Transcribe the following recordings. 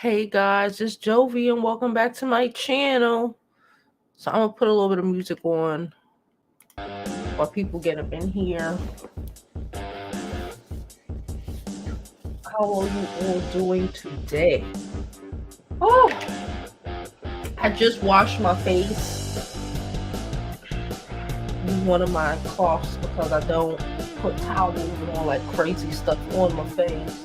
Hey guys, it's Jovi and welcome back to my channel. So I'm gonna put a little bit of music on while people get up in here. How are you all doing today? Oh, I just washed my face. Use one of my cloths because I don't put towels and all that crazy stuff on my face.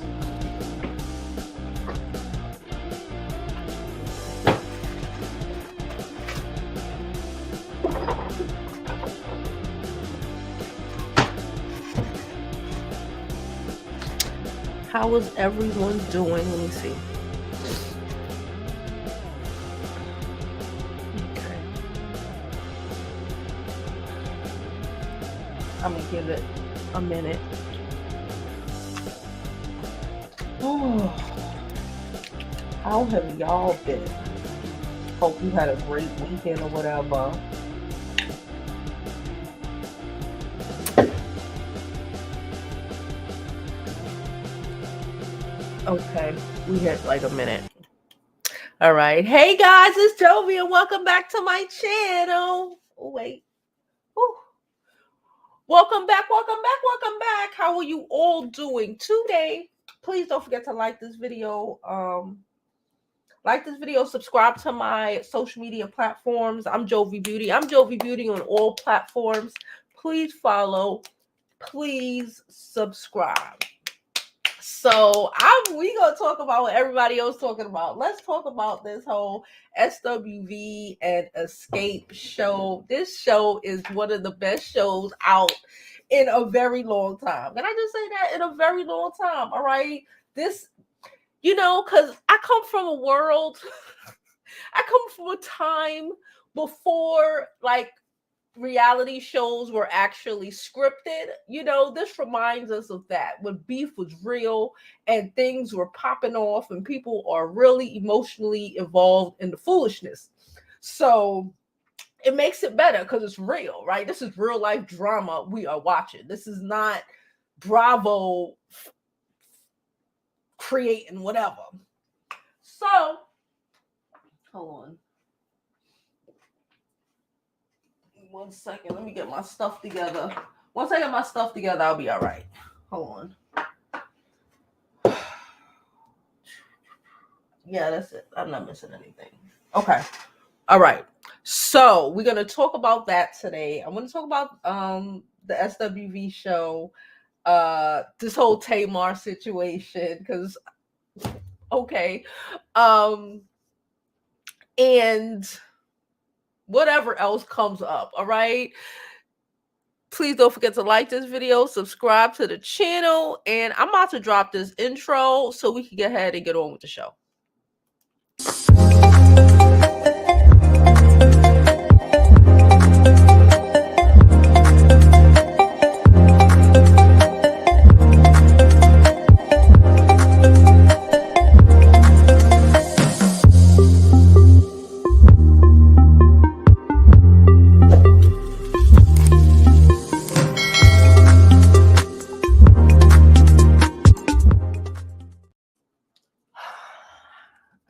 How is everyone doing? Let me see. Okay. I'm gonna give it a minute. Oh, how have y'all been? Hope you had a great weekend or whatever. Okay, we had like a minute. All right. Hey guys, it's Jovi and welcome back to my channel. Oh, wait. Ooh. Welcome back. How are you all doing today? Please don't forget to like this video. Subscribe to my social media platforms. I'm Jovi Beauty. I'm Jovi Beauty on all platforms. Please follow. Please subscribe. So we gonna talk about what everybody else talking about. Let's talk about this whole SWV and Xscape show. This show is one of the best shows out in a very long time. Can I just say that? In a very long time. All right. This, because I come from a world, I come from a time before like reality shows were actually scripted. This reminds us of that when beef was real and things were popping off and people are really emotionally involved in the foolishness. So it makes it better because it's real, right? This is real life drama we are watching. This is not Bravo creating whatever. So hold on. 1 second. Let me get my stuff together. Once I get my stuff together, I'll be all right. Hold on. Yeah, that's it. I'm not missing anything. Okay. All right. So we're gonna talk about that today. I'm gonna talk about the SWV show, this whole Tamar situation, because okay. And whatever else comes up, all right. Please don't forget to like this video, subscribe to the channel, and I'm about to drop this intro so we can get ahead and get on with the show.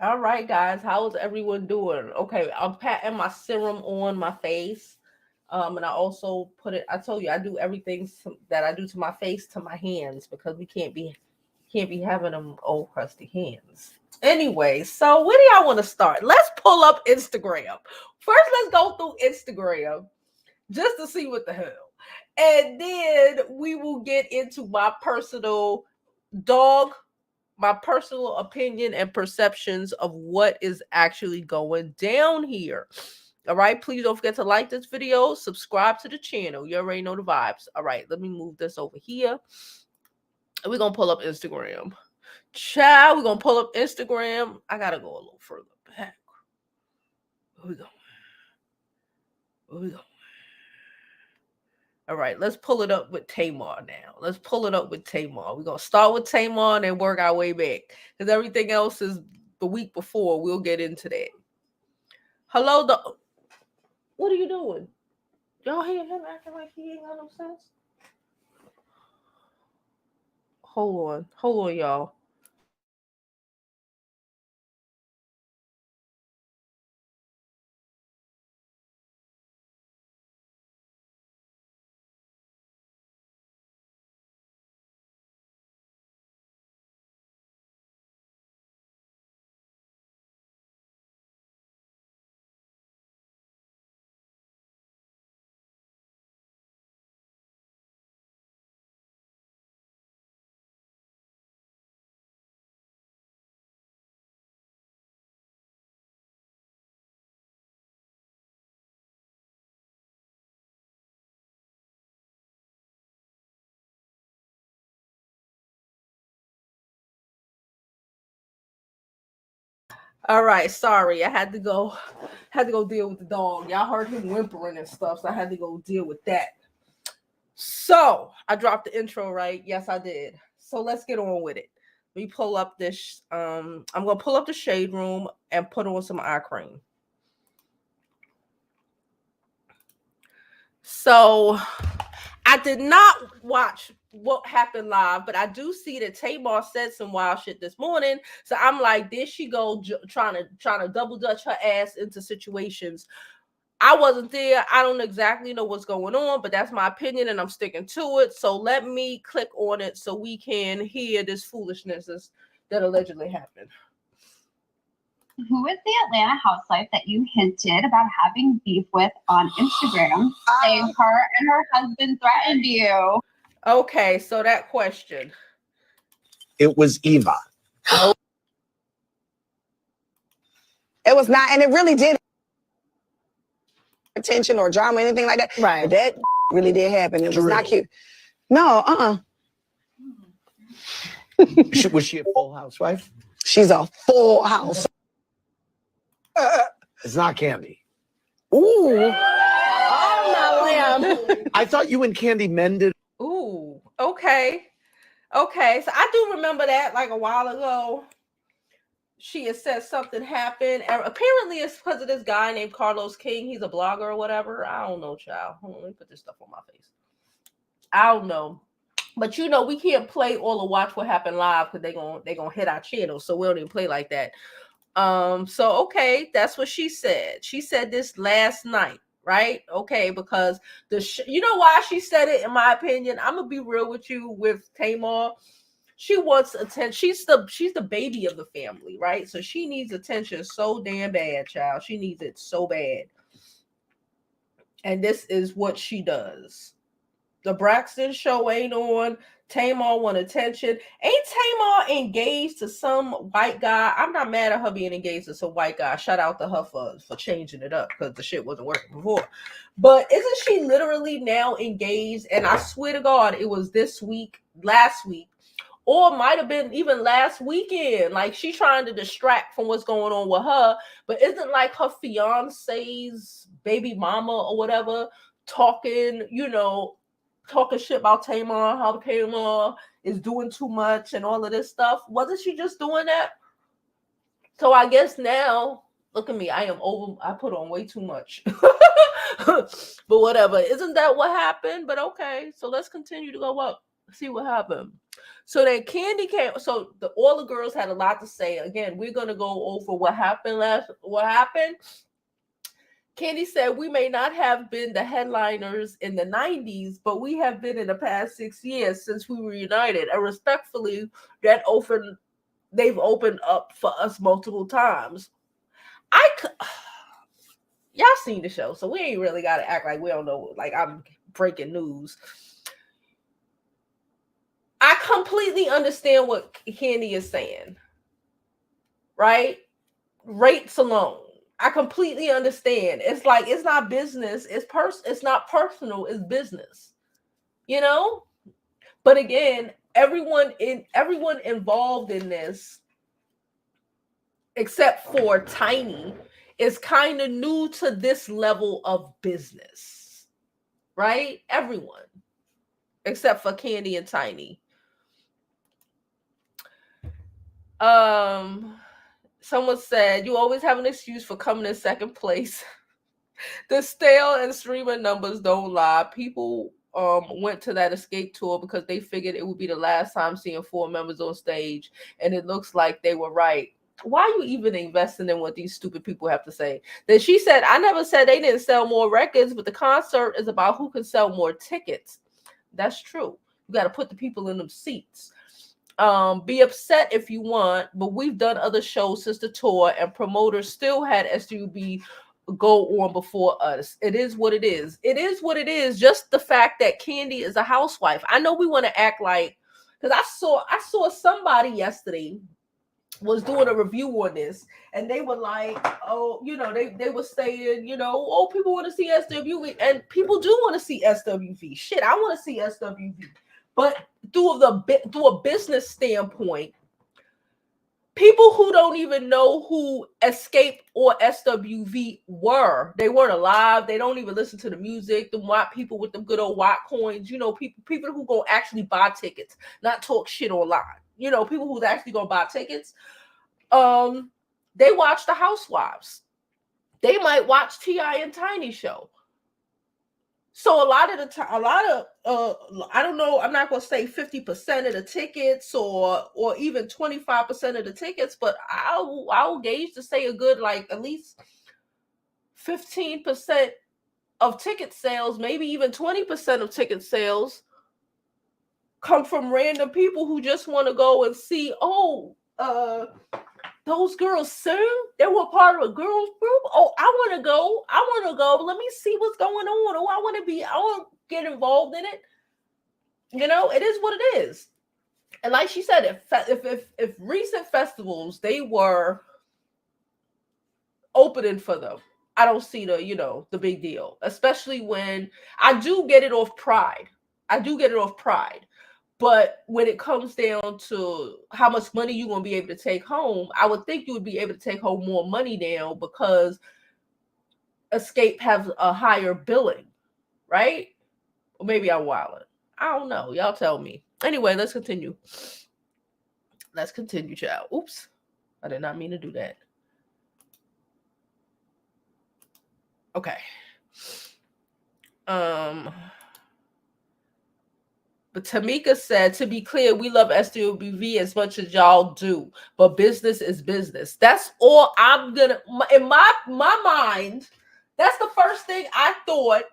All right, guys, how is everyone doing? Okay, I'm patting my serum on my face. And I also put it, I told you I do everything that I do to my face to my hands because we can't be having them old crusty hands. Anyway, so where do y'all want to start? Let's pull up Instagram. First, let's go through Instagram just to see what the hell. And then we will get into my personal opinion and perceptions of what is actually going down here. All right, please don't forget to like this video, subscribe to the channel. You already know the vibes. All right, let me move this over here. We're going to pull up Instagram. Child, we're going to pull up Instagram. I got to go a little further back. Where we going? All right, let's pull it up with Tamar now. We're going to start with Tamar and then work our way back. Because everything else is the week before. We'll get into that. Hello, what are you doing? Y'all hear him acting like he ain't got no sense? Hold on, y'all. All right, sorry, I had to go deal with the dog. Y'all heard him whimpering and stuff, so I had to go deal with that. So I dropped the intro, right? Yes, I did. So let's get on with it. Let me pull up this. I'm gonna pull up the shade room and put on some eye cream. So I did not watch what happened live, but I do see that Tamar said some wild shit this morning. So I'm like, there she go, trying to double dutch her ass into situations. I wasn't there. I don't exactly know what's going on, but that's my opinion, and I'm sticking to it. So let me click on it so we can hear this foolishness that allegedly happened. Who is the Atlanta housewife that you hinted about having beef with on Instagram, saying her and her husband threatened you? Okay, so that question. It was Eva. Oh. It was not, and it really did attention or drama, anything like that. Right. But that really did happen. It was not cute. No, Was she a full housewife? She's a full house. It's not Kandi. Ooh. Oh, my lamb. I thought you and Kandi mended. Ooh, okay. Okay, so I do remember that like a while ago. She had said something happened. And apparently it's because of this guy named Carlos King. He's a blogger or whatever. I don't know, child. Hold on, let me put this stuff on my face. I don't know. But you know, we can't play all the Watch What Happened live because they gonna hit our channel. So we don't even play like that. So okay, that's what she said. She said this last night, right? Okay, because you know why she said it, in my opinion. I'm gonna be real with you with Tamar. She wants attention. She's the baby of the family, right? So she needs attention so damn bad, child. She needs it so bad. And this is what she does. The Braxton show ain't on. Tamar want attention. Ain't Tamar engaged to some white guy? I'm not mad at her being engaged to some white guy. Shout out to her for changing it up because the shit wasn't working before. But isn't she literally now engaged? And I swear to God, it was this week, last week, or might have been even last weekend. Like, she trying to distract from what's going on with her. But isn't like her fiance's baby mama or whatever talking shit about Tamar, how Tamar is doing too much and all of this stuff? Wasn't she just doing that? So I guess now, look at me, I put on way too much. But whatever. Isn't that what happened? But okay, so let's continue to go up, see what happened. So then Kandi came, so all the girls had a lot to say. Again, we're gonna go over what happened. Kandi said, we may not have been the headliners in the 90s, but we have been in the past 6 years since we were united. And respectfully, they've opened up for us multiple times. Y'all seen the show, so we ain't really got to act like we don't know, like I'm breaking news. I completely understand what Kandi is saying, right? Rates alone. I completely understand. It's like, it's not business. It's not personal. It's business, you know? But again, everyone involved in this, except for Tiny, is kind of new to this level of business, right? Everyone, except for Kandi and Tiny. Someone said, you always have an excuse for coming in second place. The stale and streaming numbers don't lie. People went to that Xscape tour because they figured it would be the last time seeing 4 members on stage, and it looks like they were right. Why are you even investing in what these stupid people have to say? Then she said, I never said they didn't sell more records, but the concert is about who can sell more tickets. That's true. You got to put the people in them seats. Be upset if you want, but we've done other shows since the tour, and promoters still had SWV go on before us. It is what it is. It is what it is. Just the fact that Kandi is a housewife. I know we want to act like, because I saw somebody yesterday was doing a review on this, and they were like, oh, they were saying, oh, people want to see SWV, and people do want to see SWV. Shit, I want to see SWV. But through a business standpoint, people who don't even know who Xscape or SWV were. They weren't alive. They don't even listen to the music. The white people with them good old white coins, you know, people who go actually buy tickets, not talk shit online. You know, people who's actually gonna buy tickets. They watch the Housewives. They might watch T.I. and Tiny show. So a lot of the time, I don't know, I'm not going to say 50% of the tickets or even 25% of the tickets, but I'll gauge to say a good, like, at least 15% of ticket sales, maybe even 20% of ticket sales come from random people who just want to go and see, those girls sing. They were part of a girls group. Oh, I want to go. Let me see what's going on. Oh, I want to get involved in it. You know, it is what it is. And like she said, if recent festivals, they were opening for them, I don't see the big deal, especially when I do get it off pride. But when it comes down to how much money you're going to be able to take home, I would think you would be able to take home more money now because Xscape has a higher billing, right? Or maybe I'm wilding. I don't know. Y'all tell me. Anyway, let's continue. Child. Oops. I did not mean to do that. Okay. But Tamika said, to be clear, we love SWV as much as y'all do, but business is business. That's all I'm gonna, in my mind, that's the first thing I thought.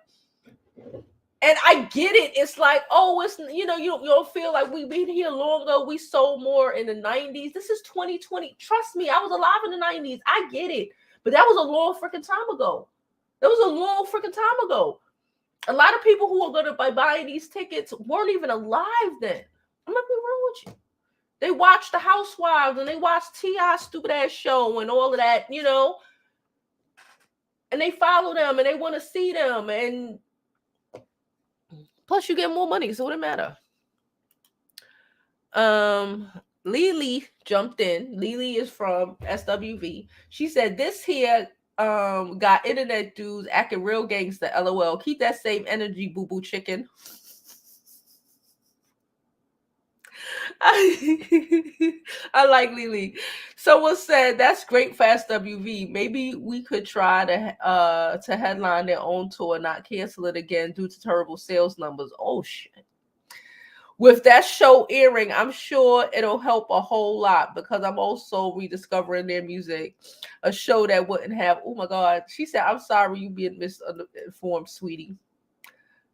And I get it. It's like, oh, it's, you don't feel like we've been here longer. We sold more in the 90s. This is 2020. Trust me, I was alive in the 90s. I get it. But that was a long freaking time ago. A lot of people who are going to be buying these tickets weren't even alive then. I'm not being wrong with you. They watched the Housewives and they watched T.I.'s stupid ass show and all of that, and they follow them and they want to see them. And plus you get more money, so what it matter? Lily jumped in. Lily is from SWV. She said, this here got internet dudes acting real gangster. LOL. Keep that same energy, boo-boo chicken. I like Lily. Someone said, that's great for SWV. Maybe we could try to headline their own tour, not cancel it again due to terrible sales numbers. Oh shit. With that show airing, I'm sure it'll help a whole lot because I'm also rediscovering their music. A show that wouldn't have, oh my God. She said, I'm sorry you being misinformed, sweetie.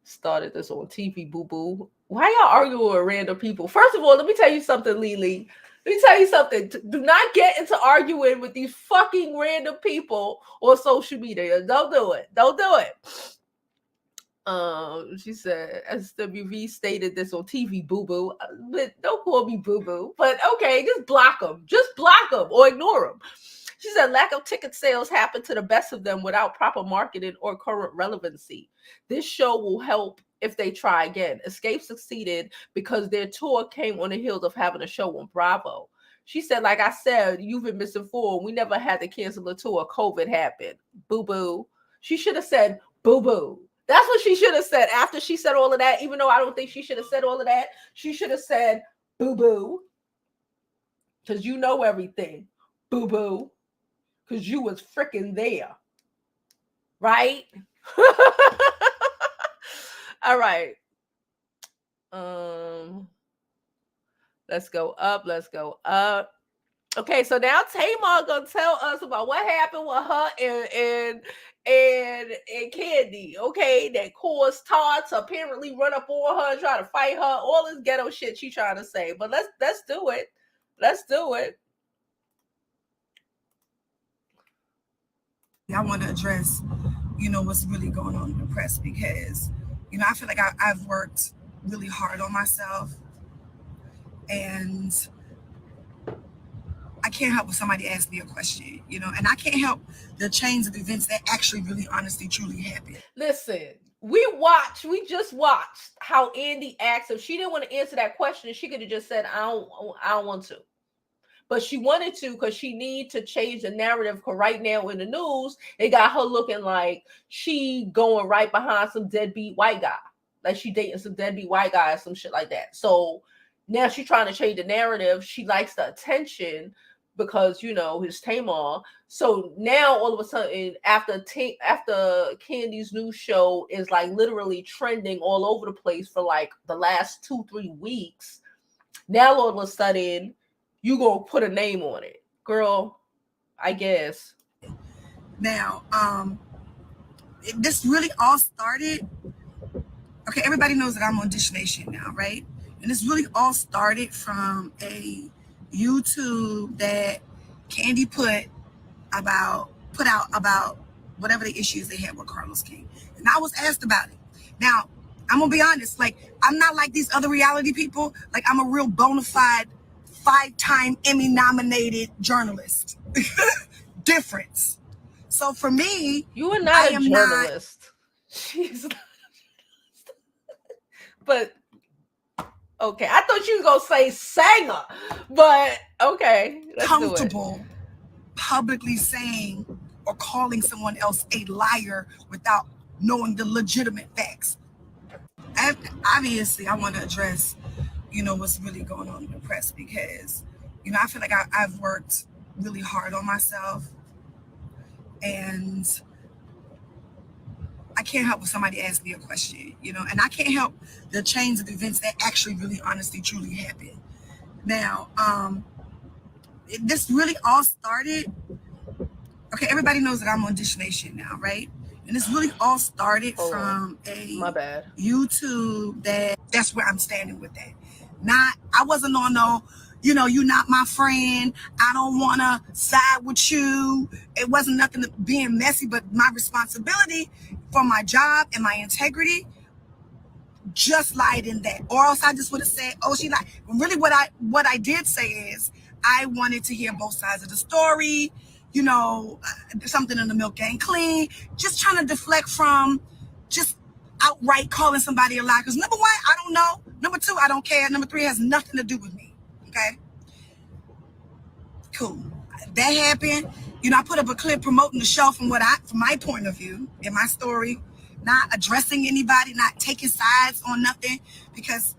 Started this on TV, boo-boo. Why y'all arguing with random people? First of all, let me tell you something, Lily. Let me tell you something. Do not get into arguing with these fucking random people on social media. Don't do it. She said SWV stated this on TV, boo-boo. But don't call me boo-boo. But okay, just block them or ignore them. She said lack of ticket sales happen to the best of them without proper marketing or current relevancy. This show will help if they try again. Xscape succeeded because their tour came on the heels of having a show on Bravo. She said, like I said, you've been misinformed. We never had to cancel a tour. COVID happened. Boo-boo. She should have said boo-boo. That's what she should have said after she said all of that, even though I don't think she should have said all of that. She should have said boo-boo. Because you know everything. Boo-boo. Because you was freaking there. Right? All right. Let's go up. Okay, so now Tamar gonna tell us about what happened with her and Kandi, okay, that caused Todd to apparently run up on her and try to fight her, all this ghetto shit she trying to say. But let's do it. I want to address, what's really going on in the press because, I feel like I've worked really hard on myself and I can't help if somebody asks me a question, and I can't help the chains of events that actually really honestly truly happen. Listen, we just watched how Andy asked if she didn't want to answer that question. She could have just said, I don't want to. but she wanted to because she need to change the narrative. Because right now in the news, it got her looking like she going right behind some deadbeat white guy, like she dating some deadbeat white guy or some shit like that. So now she's trying to change the narrative. She likes the attention because, you know, his Tamar. So now all of a sudden, after Kandi's new show is like literally trending all over the place for like the last 2-3 weeks, now all of a sudden you gonna put a name on it, girl. I guess. Now, this really all started. Okay, everybody knows that I'm on Dish-nation now, right? And this really all started from a YouTube that Kandi put out about whatever the issues they had with Carlos King. And I was asked about it. Now, I'm gonna be honest, like, I'm not like these other reality people. Like, I'm a real bona fide 5-time Emmy nominated journalist. Difference. So for me, you are not a journalist. She's not. But okay, I thought you were gonna say singer, but okay, let's comfortable publicly saying or calling someone else a liar without knowing the legitimate facts. Obviously, I want to address, you know, what's really going on in the press, because, you know, I feel like I've worked really hard on myself, and I can't help when somebody asks me a question, you know, and I can't help the chains of events that actually really honestly truly happened. Now, this really all started. Okay, everybody knows that I'm on Dish-nation now, right? And this really all started from a YouTube that's where I'm standing with that. I wasn't on no, you know, you're not my friend, I don't want to side with you. It wasn't nothing to being messy, but my responsibility for my job and my integrity just lied in that. Or else I just would have said, oh, she lied. Really what I did say is I wanted to hear both sides of the story. You know, something in the milk ain't clean. Just trying to deflect from just outright calling somebody a liar. Because number one, I don't know. Number two, I don't care. Number three, has nothing to do with me. Okay? Cool. That happened. You know, I put up a clip promoting the show from my point of view in my story, not addressing anybody, not taking sides on nothing, because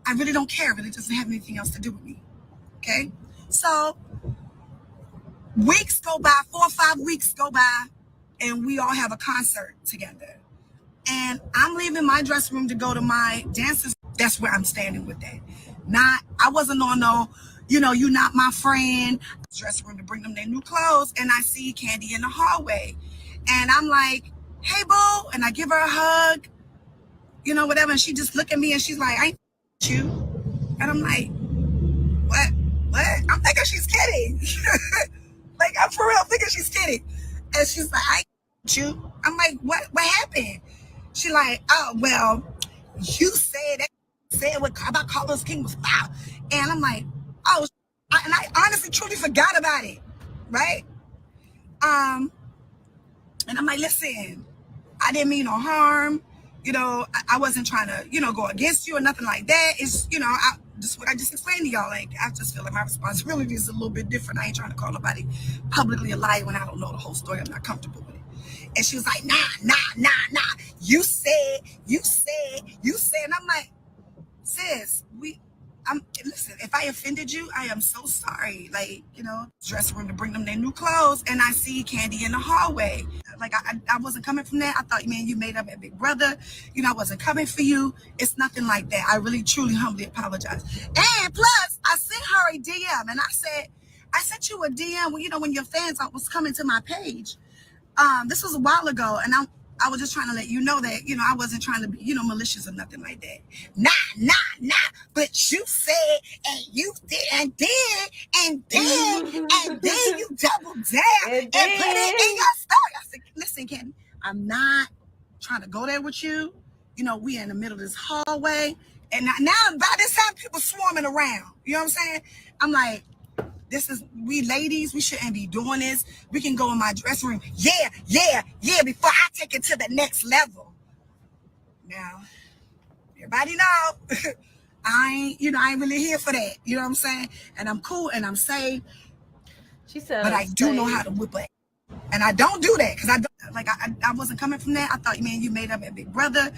I really don't care. It really doesn't have anything else to do with me. Okay? So weeks go by, 4 or 5 weeks go by, and we all have a concert together. And I'm leaving my dressing room to go to my dances. That's where I'm standing with that. I wasn't on no, you know, you're not my friend. Dressing room to bring them their new clothes, and I see Kandi in the hallway. And I'm like, hey, boo. And I give her a hug, you know, whatever. And she just look at me and she's like, I ain't you. And I'm like, what? I'm thinking she's kidding. Like, I'm for real thinking she's kidding. And she's like, I ain't you. I'm like, what happened? She like, oh, well, you said what about Carlos King was foul. And I'm like, oh, and I honestly truly forgot about it, right? And I'm like, listen, I didn't mean no harm. You know, I wasn't trying to, you know, go against you or nothing like that. It's, you know, just what I just explained to y'all. Like, I just feel like my responsibility is a little bit different. I ain't trying to call nobody publicly a liar when I don't know the whole story. I'm not comfortable with it. And she was like, nah. You said. And I'm like, sis, listen, if I offended you, I am so sorry. Like, you know, dressing room to bring them their new clothes, and I see Kandi in the hallway. Like, I wasn't coming from that. I thought, man, you made up at Big Brother. You know, I wasn't coming for you. It's nothing like that. I really, truly, humbly apologize. And plus, I sent her a DM, and I sent you a DM when, you know, when your fans was coming to my page. This was a while ago, and I was just trying to let you know that, you know, I wasn't trying to be, you know, malicious or nothing like that. Nah. But you said, and you did, and then you double down and put it in your story. I said, listen, Cathy, I'm not trying to go there with you. You know, we in the middle of this hallway, and now by this time, people swarming around. You know what I'm saying? I'm like, we ladies, we shouldn't be doing this. We can go in my dressing room. Yeah, before I take it to the next level. Now, everybody know, I ain't really here for that. You know what I'm saying? And I'm cool and I'm safe. She said, but I do know how to whip it. And I don't do that because I wasn't coming from that. I thought, man, you made up a big brother.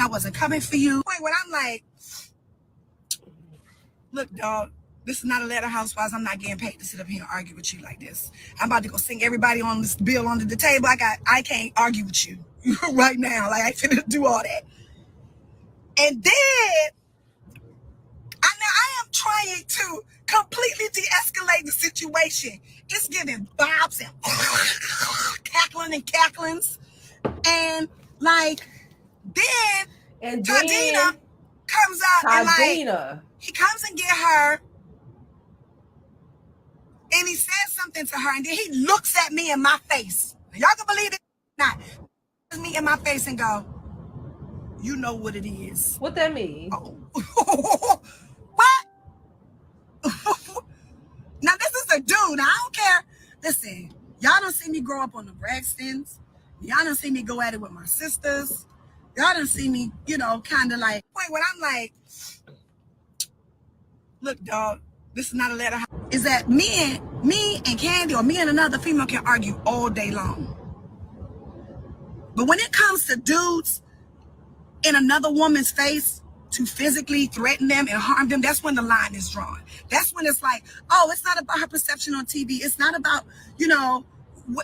I wasn't coming for you. When I'm like, look, dog, this is not a Atlanta Housewives. I'm not getting paid to sit up here and argue with you like this. I'm about to go sing everybody on this bill under the table. I can't argue with you right now. Like, I finna do all that. And then I am trying to completely de-escalate the situation. It's giving bobs and cackling and cacklings. And like, then Tadina comes out and like, he comes and get her and he says something to her and then he looks at me in my face. Y'all can believe it or not. He looks me in my face and go, you know what it is. What that mean? Oh. What? Now this is a dude. I don't care. Listen, y'all don't see me grow up on the Braxtons. Y'all don't see me go at it with my sisters. Y'all don't see me, kind of like, when I'm like, look, dog, this is not a letter. Is that me and Kandi or me and another female can argue all day long. But when it comes to dudes in another woman's face to physically threaten them and harm them, that's when the line is drawn. That's when it's like, oh, it's not about her perception on TV. It's not about,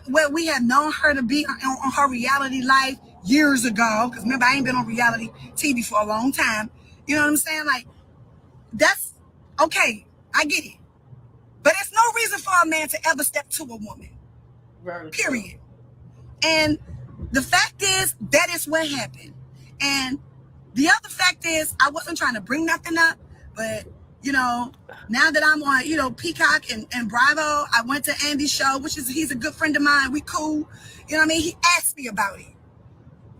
where we have known her to be on her reality life years ago. Because remember, I ain't been on reality TV for a long time. You know what I'm saying? Like, that's okay. I get it. But it's no reason for a man to ever step to a woman. Period. And the fact is, that is what happened. And the other fact is, I wasn't trying to bring nothing up, but, now that I'm on, Peacock and Bravo, I went to Andy's show, he's a good friend of mine. We cool. You know what I mean? He asked me about it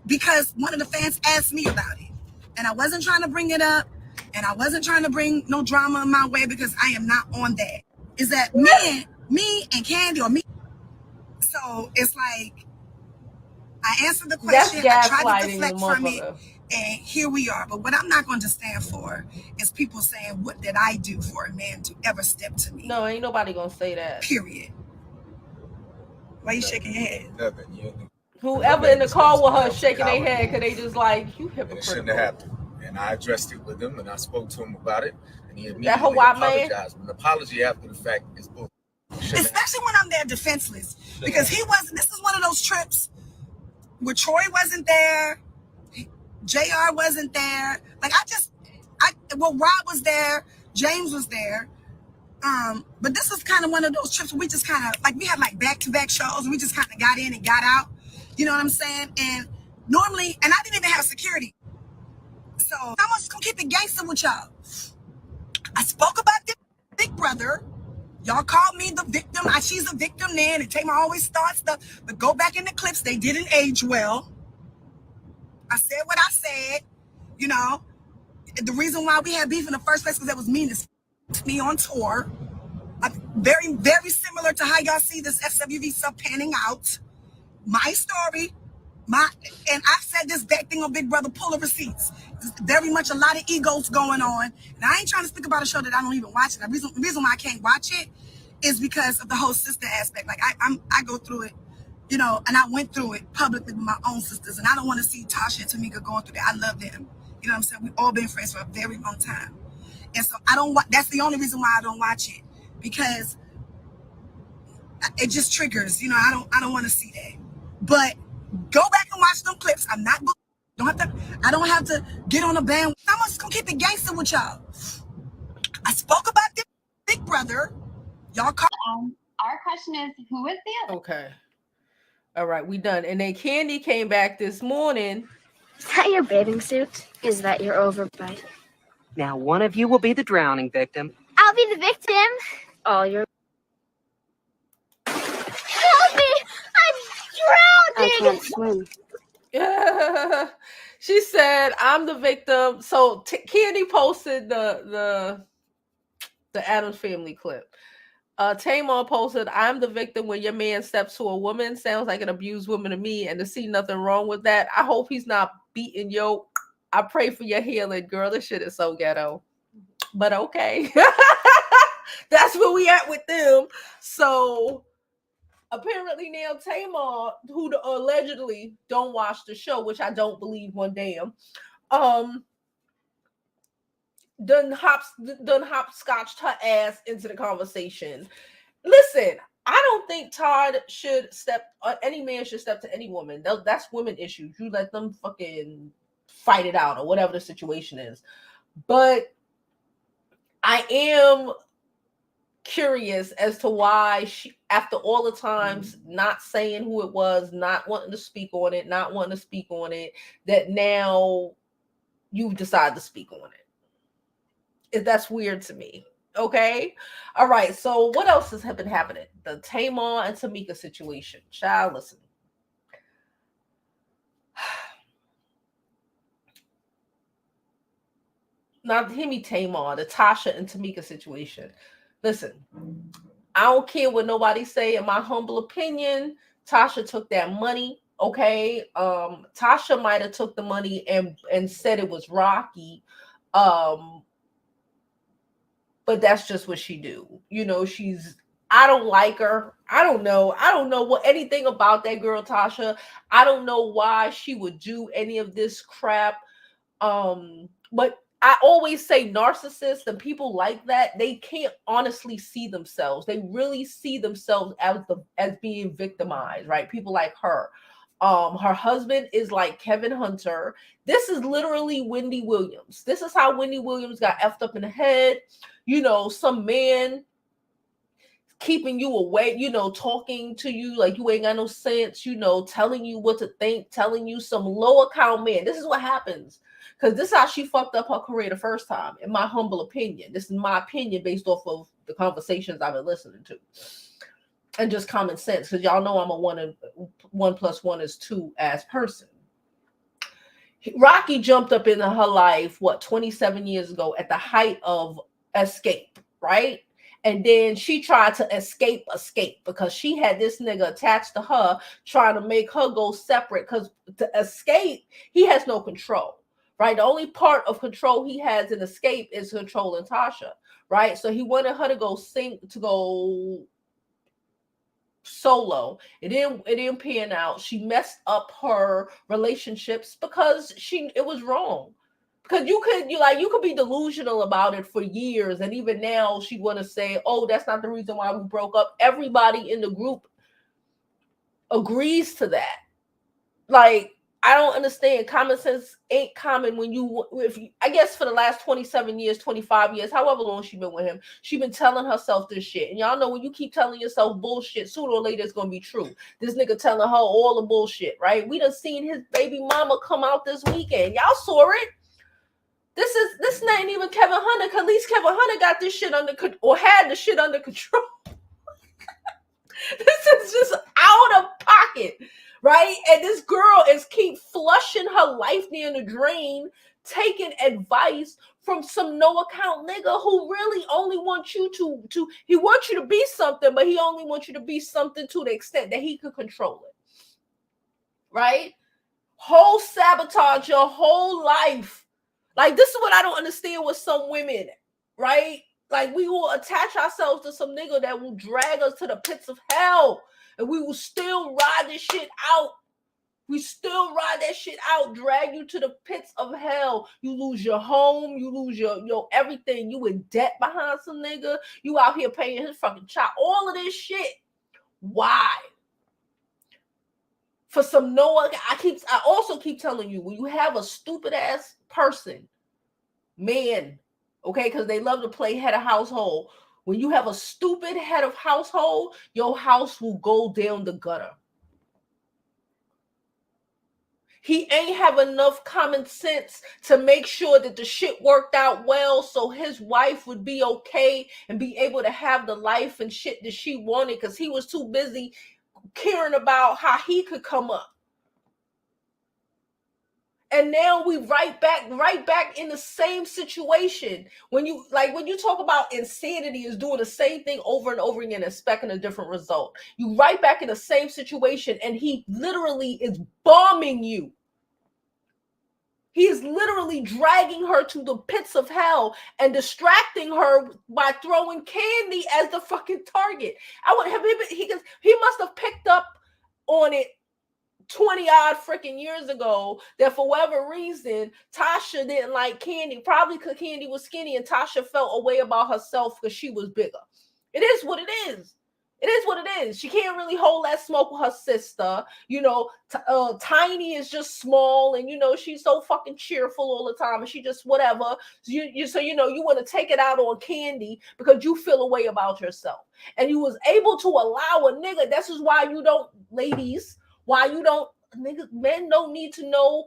because one of the fans asked me about it. And I wasn't trying to bring it up. And I wasn't trying to bring no drama my way because I am not on that. Is that me and Kandi or me? So it's like, I answered the question. I tried to deflect from it. And here we are. But what I'm not going to stand for is people saying, what did I do for a man to ever step to me? No, ain't nobody going to say that. Period. Why you shaking your head? Nothing. Whoever in the car with her shaking their head because they just like, you hypocritical. It shouldn't have happened. And I addressed it with him and I spoke to him about it. And he immediately that Hawaii apologized. Man? An apology after the fact is bullshit. Especially when I'm there defenseless. Because this is one of those trips where Troy wasn't there. JR wasn't there. Like Rob was there. James was there. But this was kind of one of those trips where we just kind of, like, we had like back-to-back shows and we just kind of got in and got out. You know what I'm saying? And normally, and I didn't even have security. So I'm just gonna keep it gangster with y'all. I spoke about this big brother. Y'all called me the victim. She's a victim then. And Tamar always starts stuff. But go back in the clips. They didn't age well. I said what I said. The reason why we had beef in the first place was that was mean as me on tour. Very, very similar to how y'all see this SWV stuff panning out. My story. And I've said this back thing on Big Brother, pull the receipts. There's very much a lot of egos going on. And I ain't trying to speak about a show that I don't even watch. And the reason why I can't watch it is because of the whole sister aspect. Like I go through it, and I went through it publicly with my own sisters. And I don't want to see Tasha and Tamika going through that. I love them. You know what I'm saying? We've all been friends for a very long time. And so that's the only reason why I don't watch it, because it just triggers, I don't want to see that. But go back and watch them clips. I'm not good. I don't have to get on a band. I'm just gonna keep it gangster with y'all. I spoke about this big brother. Y'all call. Our question is, who is the other? Okay. All right, we done. And then Kandi came back this morning. Is that your bathing suit? Is that your overbite? Now one of you will be the drowning victim. I'll be the victim. Oh, you're... Help me! I'm drowning! I can't swim. She said, I'm the victim. So Kandi posted the Addams Family clip. Tamar posted, I'm the victim when your man steps to a woman. Sounds like an abused woman to me, and to see nothing wrong with that. I hope he's not beating yo. I pray for your healing, girl. This shit is so ghetto. But okay. That's where we at with them. So apparently now Tamar, who allegedly don't watch the show, which I don't believe one damn, done hopscotched her ass into the conversation. Listen, I don't think Todd should any man should step to any woman. That's women issues. You let them fucking fight it out or whatever the situation is. But I am curious as to why she, after all the times not saying who it was, not wanting to speak on it, that now you've decided to speak on it. That's weird to me. Okay. All right. So what else has been happening? The Tamar and Tamika situation. Child, listen. Now, hear me, Tamar, the Tasha and Tamika situation. Listen, I don't care what nobody say. In my humble opinion, Tasha took that money. Okay. Tasha might have took the money and said it was Rocky. But that's just what she do. You know, I don't like her. I don't know what anything about that girl, Tasha. I don't know why she would do any of this crap. But I always say narcissists and people like that, they can't honestly see themselves. They really see themselves as being victimized, right? People like her. Her husband is like Kevin Hunter. This is literally Wendy Williams. This is how Wendy Williams got effed up in the head. You know, some man keeping you away, you know, talking to you like you ain't got no sense, you know, telling you what to think, telling you some low account man. This is what happens. Because this is how she fucked up her career the first time, in my humble opinion. This is my opinion based off of the conversations I've been listening to. And just common sense, because y'all know I'm a 1+1=2 ass person. Rocky jumped up into her life, 27 years ago at the height of Xscape, right? And then she tried to escape because she had this nigga attached to her trying to make her go separate, because to escape, he has no control, right? The only part of control he has in Xscape is controlling Tasha, right? So he wanted her to go solo. It didn't pan out. She messed up her relationships because it was wrong. Because you could be delusional about it for years, and even now she want to say, "Oh, that's not the reason why we broke up." Everybody in the group agrees to that. Like, I don't understand. Common sense ain't common I guess for the last 27 years, 25 years, however long she been with him, she been telling herself this shit. And y'all know when you keep telling yourself bullshit, sooner or later it's going to be true. This nigga telling her all the bullshit, right? We done seen his baby mama come out this weekend. Y'all saw it. This ain't even Kevin Hunter, because at least Kevin Hunter got this shit had the shit under control. This is just out of pocket, right? And this girl keep flushing her life down the drain, taking advice from some no account nigga who really only wants you he wants you to be something, but he only wants you to be something to the extent that he could control it, right? Whole sabotage your whole life. Like, this is what I don't understand with some women, right? Like, we will attach ourselves to some nigga that will drag us to the pits of hell, and we will still ride this shit out. We still ride that shit out, drag you to the pits of hell. You lose your home, you lose your everything. You in debt behind some nigga. You out here paying his fucking child. All of this shit. Why? For some I also keep telling you, when you have a stupid ass person, man, okay, because they love to play head of household. When you have a stupid head of household, your house will go down the gutter. He ain't have enough common sense to make sure that the shit worked out well so his wife would be okay and be able to have the life and shit that she wanted, because he was too busy caring about how he could come up. And now we right back in the same situation. When you talk about insanity is doing the same thing over and over again, expecting a different result. You right back in the same situation, and he literally is bombing you. He is literally dragging her to the pits of hell and distracting her by throwing Kandi as the fucking target. I would have he must have picked up on it 20 odd freaking years ago that for whatever reason Tasha didn't like Kandi, probably because Kandi was skinny and Tasha felt a way about herself because she was bigger. It is what it is. It is what it is. She can't really hold that smoke with her sister. You know, Tiny is just small and, you know, she's so fucking cheerful all the time and she just whatever. So, you want to take it out on Kandi because you feel a way about yourself. And you was able to allow a nigga. This is why you don't, ladies, why you don't, niggas, men don't need to know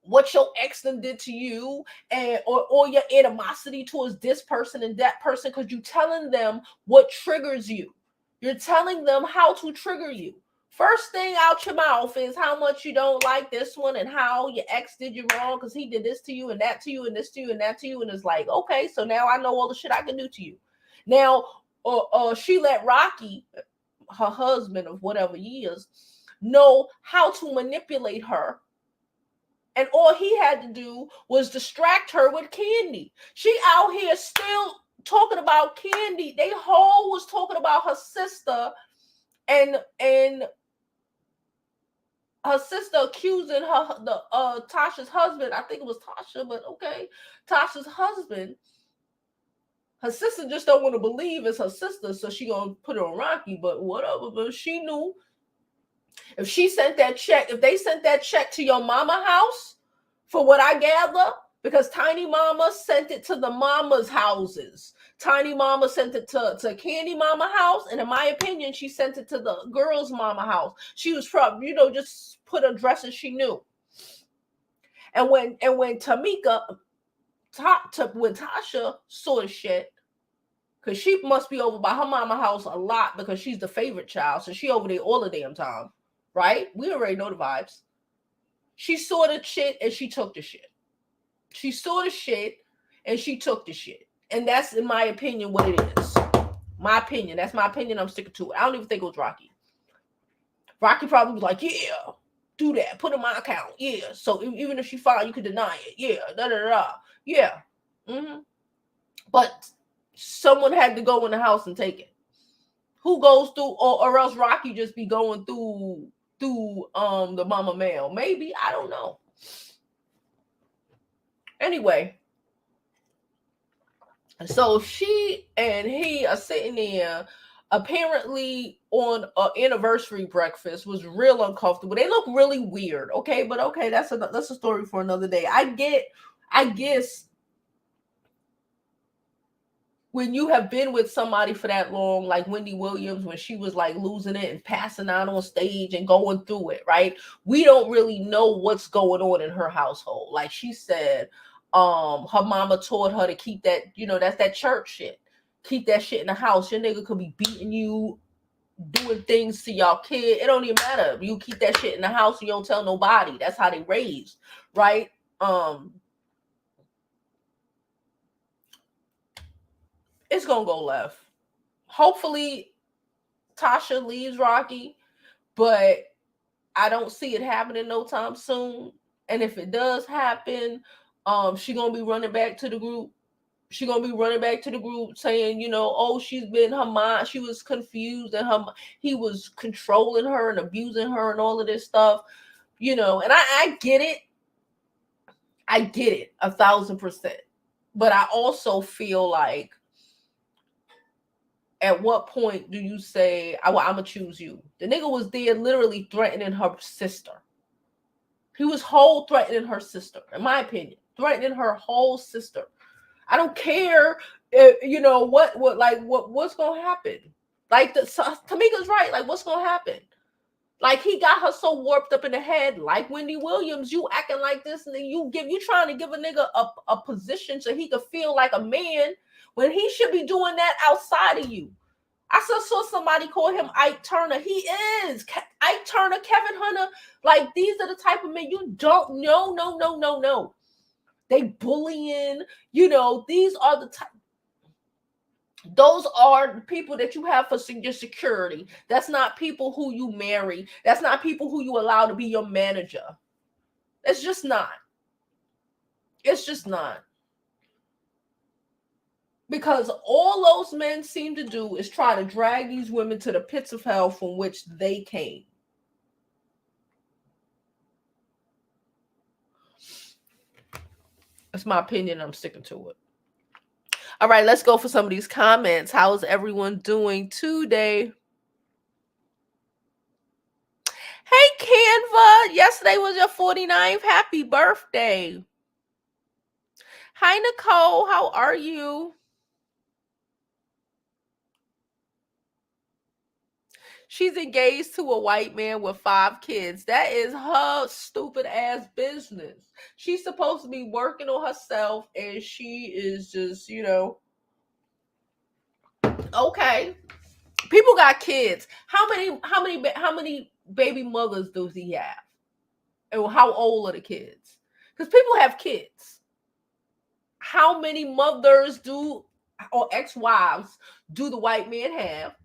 what your ex did to you and or your animosity towards this person and that person, because you're telling them what triggers you. You're telling them how to trigger you. First thing out your mouth is how much you don't like this one and how your ex did you wrong because he did this to you and that to you and this to you and that to you. And it's like, okay, so now I know all the shit I can do to you. Now, she let Rocky, her husband of whatever years, know how to manipulate her. And all he had to do was distract her with Kandi. She out here still talking about Kandi. They whole was talking about her sister and her sister accusing Tasha's husband. I think it was Tasha, but okay. Tasha's husband. Her sister just don't want to believe it's her sister, so she gonna put it on Rocky, but whatever. But she knew. If she sent that check, if they sent that check to your mama house, for what I gather, because Tiny Mama sent it to the mama's houses. Tiny Mama sent it to Kandi Mama house, and in my opinion, she sent it to the girl's mama house. She was probably, just put addresses she knew. And when Tamika, when Tasha saw the shit, because she must be over by her mama house a lot because she's the favorite child, so she over there all the damn time. Right? We already know the vibes. She saw the shit and she took the shit. She saw the shit and she took the shit. And that's, in my opinion, what it is. My opinion. That's my opinion. I'm sticking to it. I don't even think it was Rocky. Rocky probably was like, yeah, do that. Put in my account. Yeah. So even if she filed, you could deny it. Yeah. Da-da-da. Yeah. Mm-hmm. But someone had to go in the house and take it. Who goes through, or else Rocky just be going through the mama mail. Maybe, I don't know. Anyway, so she and he are sitting there apparently on an anniversary breakfast. Was real uncomfortable. They look really weird, okay? But okay, that's a story for another day. I guess when you have been with somebody for that long, like Wendy Williams, when she was like losing it and passing out on stage and going through it, right? We don't really know what's going on in her household. Like she said, her mama taught her to keep that, that's that church shit. Keep that shit in the house. Your nigga could be beating you, doing things to y'all kid. It don't even matter. You keep that shit in the house and you don't tell nobody. That's how they raised, right? It's gonna go left. Hopefully Tasha leaves Rocky, but I don't see it happening no time soon. And if it does happen, she gonna be running back to the group. She gonna be running back to the group saying, oh, she's been her mind. She was confused and he was controlling her and abusing her and all of this stuff, and I get it. I get it 1,000%. But I also feel like, at what point do you say, I'm going to choose you? The nigga was there literally threatening her sister. He was whole threatening her sister, in my opinion. Threatening her whole sister. I don't care, what's going to happen? Like, Tamika's right. Like, what's going to happen? Like, he got her so warped up in the head, like Wendy Williams, you acting like this, and then you trying to give a nigga a position so he could feel like a man, when he should be doing that outside of you. I saw somebody call him Ike Turner. He is Ike Turner, Kevin Hunter. Like, these are the type of men you don't know. No. They bullying, these are the type. Those are the people that you have for your security. That's not people who you marry. That's not people who you allow to be your manager. It's just not. It's just not. Because all those men seem to do is try to drag these women to the pits of hell from which they came. That's my opinion. I'm sticking to it. All right, let's go for some of these comments. How's everyone doing today? Hey, Canva. Yesterday was your 49th. Happy birthday. Hi, Nicole. How are you? She's engaged to a white man with 5 kids. That is her stupid ass business. She's supposed to be working on herself, and she is just, okay. People got kids. How many baby mothers does he have? And how old are the kids? Because people have kids. How many mothers or ex-wives do the white man have?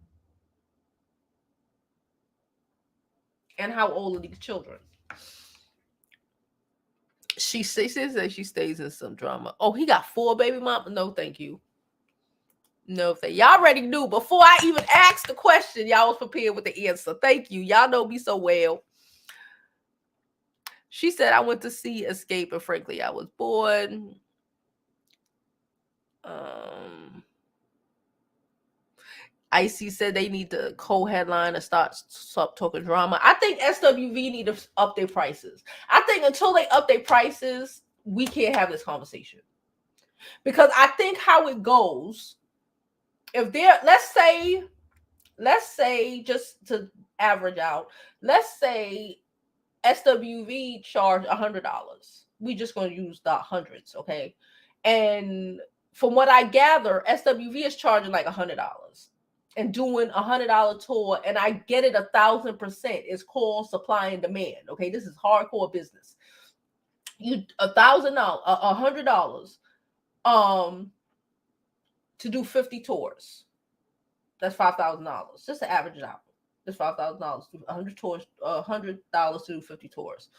And how old are these children? She says that she stays in some drama. Oh, he got 4 baby mamas? No, thank you. No, thank you. Y'all already knew. Before I even asked the question, y'all was prepared with the answer. Thank you. Y'all know me so well. She said, I went to see Xscape, and frankly, I was bored. Icy said they need to co-headline and stop talking drama. I think SWV need to up their prices. I think until they up their prices, we can't have this conversation. Because I think how it goes, if they're, let's say just to average out, let's say SWV charge $100. We just going to use the hundreds, okay? And from what I gather, SWV is charging like $100 and doing $100 tour, and I get it 1,000%. It's called supply and demand, okay? This is hardcore business. You $100 to do 50 tours. That's $5,000. Just to average it out. That's $5,000. 100 tours, $100 to do 50 tours.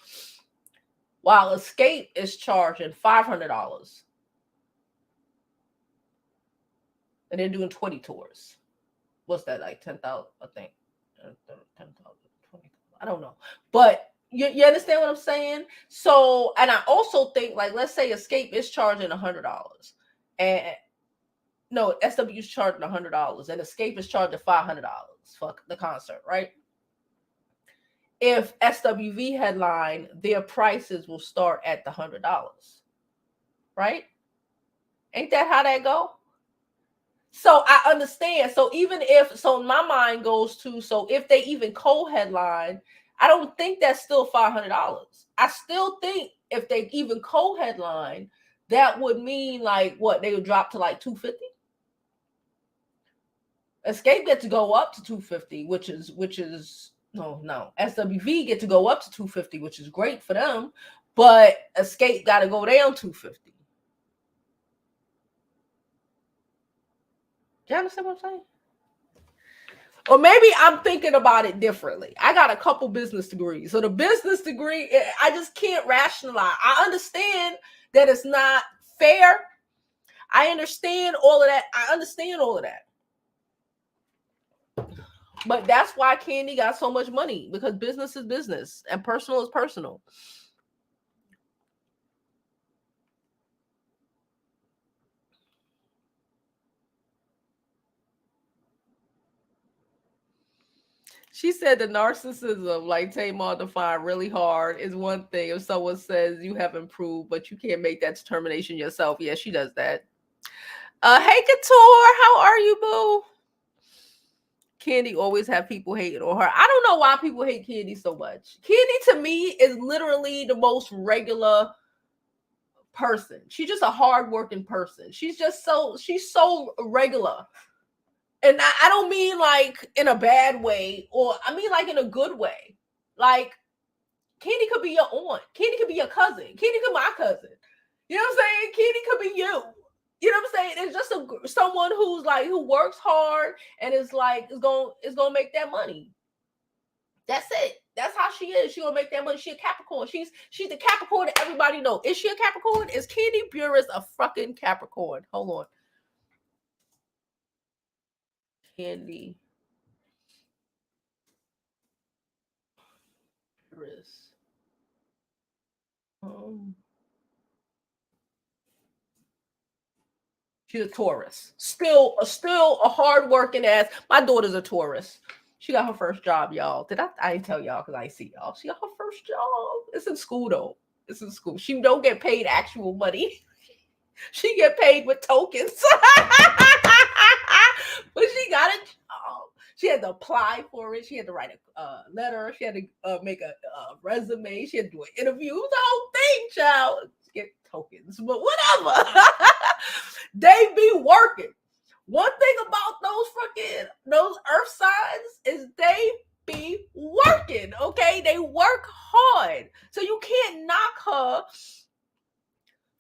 While Xscape is charging $500, and they're doing 20 tours. What's that, like 10,000? I think 10,000, 20,000. I don't know, but you understand what I'm saying? So, and I also think, like, let's say Xscape is charging $100, and no, SW is charging $100, and Xscape is charging $500 for the concert, right? If SWV headline, their prices will start at the $100, right? Ain't that how that go? So I understand. So even if, so my mind goes to, so if they even co-headline, I don't think that's still $500. I still think if they even co-headline, that would mean like what, they would drop to like $250. Xscape get to go up to $250, which is no. SWV get to go up to $250, which is great for them, but Xscape got to go down $250. Do you understand what I'm saying? Or maybe I'm thinking about it differently. I got a couple business degrees. So the business degree, I just can't rationalize. I understand that it's not fair. I understand all of that. But that's why Kandi got so much money, because business is business and personal is personal. She said the narcissism, like Tamar defined really hard, is one thing. If someone says you have improved, but you can't make that determination yourself. Yeah, she does that. Hey, Couture, how are you, boo? Kandi always have people hating on her. I don't know why people hate Kandi so much. Kandi to me is literally the most regular person. She's just a hardworking person. She's so regular. And I don't mean like in a bad way, or I mean like in a good way. Like, Kandi could be your aunt. Kandi could be your cousin. Kandi could be my cousin. You know what I'm saying? Kandi could be you. You know what I'm saying? It's just someone who's like, who works hard and is like, is gonna make that money. That's it. That's how she is. She gonna make that money. She a Capricorn. She's the Capricorn that everybody know. Is she a Capricorn? Is Kandi Burruss a fucking Capricorn? Hold on. Kandi Burruss. She's a Taurus. Still a hard-working ass. My daughter's a Taurus. She got her first job, y'all. I didn't tell y'all because I see y'all. She got her first job. It's in school though. It's in school. She don't get paid actual money. She get paid with tokens. But she got a job. She had to apply for it. She had to write a letter. She had to make a resume. She had to do an interview. The whole thing, child. Get tokens, but whatever. They be working. One thing about those earth signs is they be working. Okay, they work hard, so you can't knock her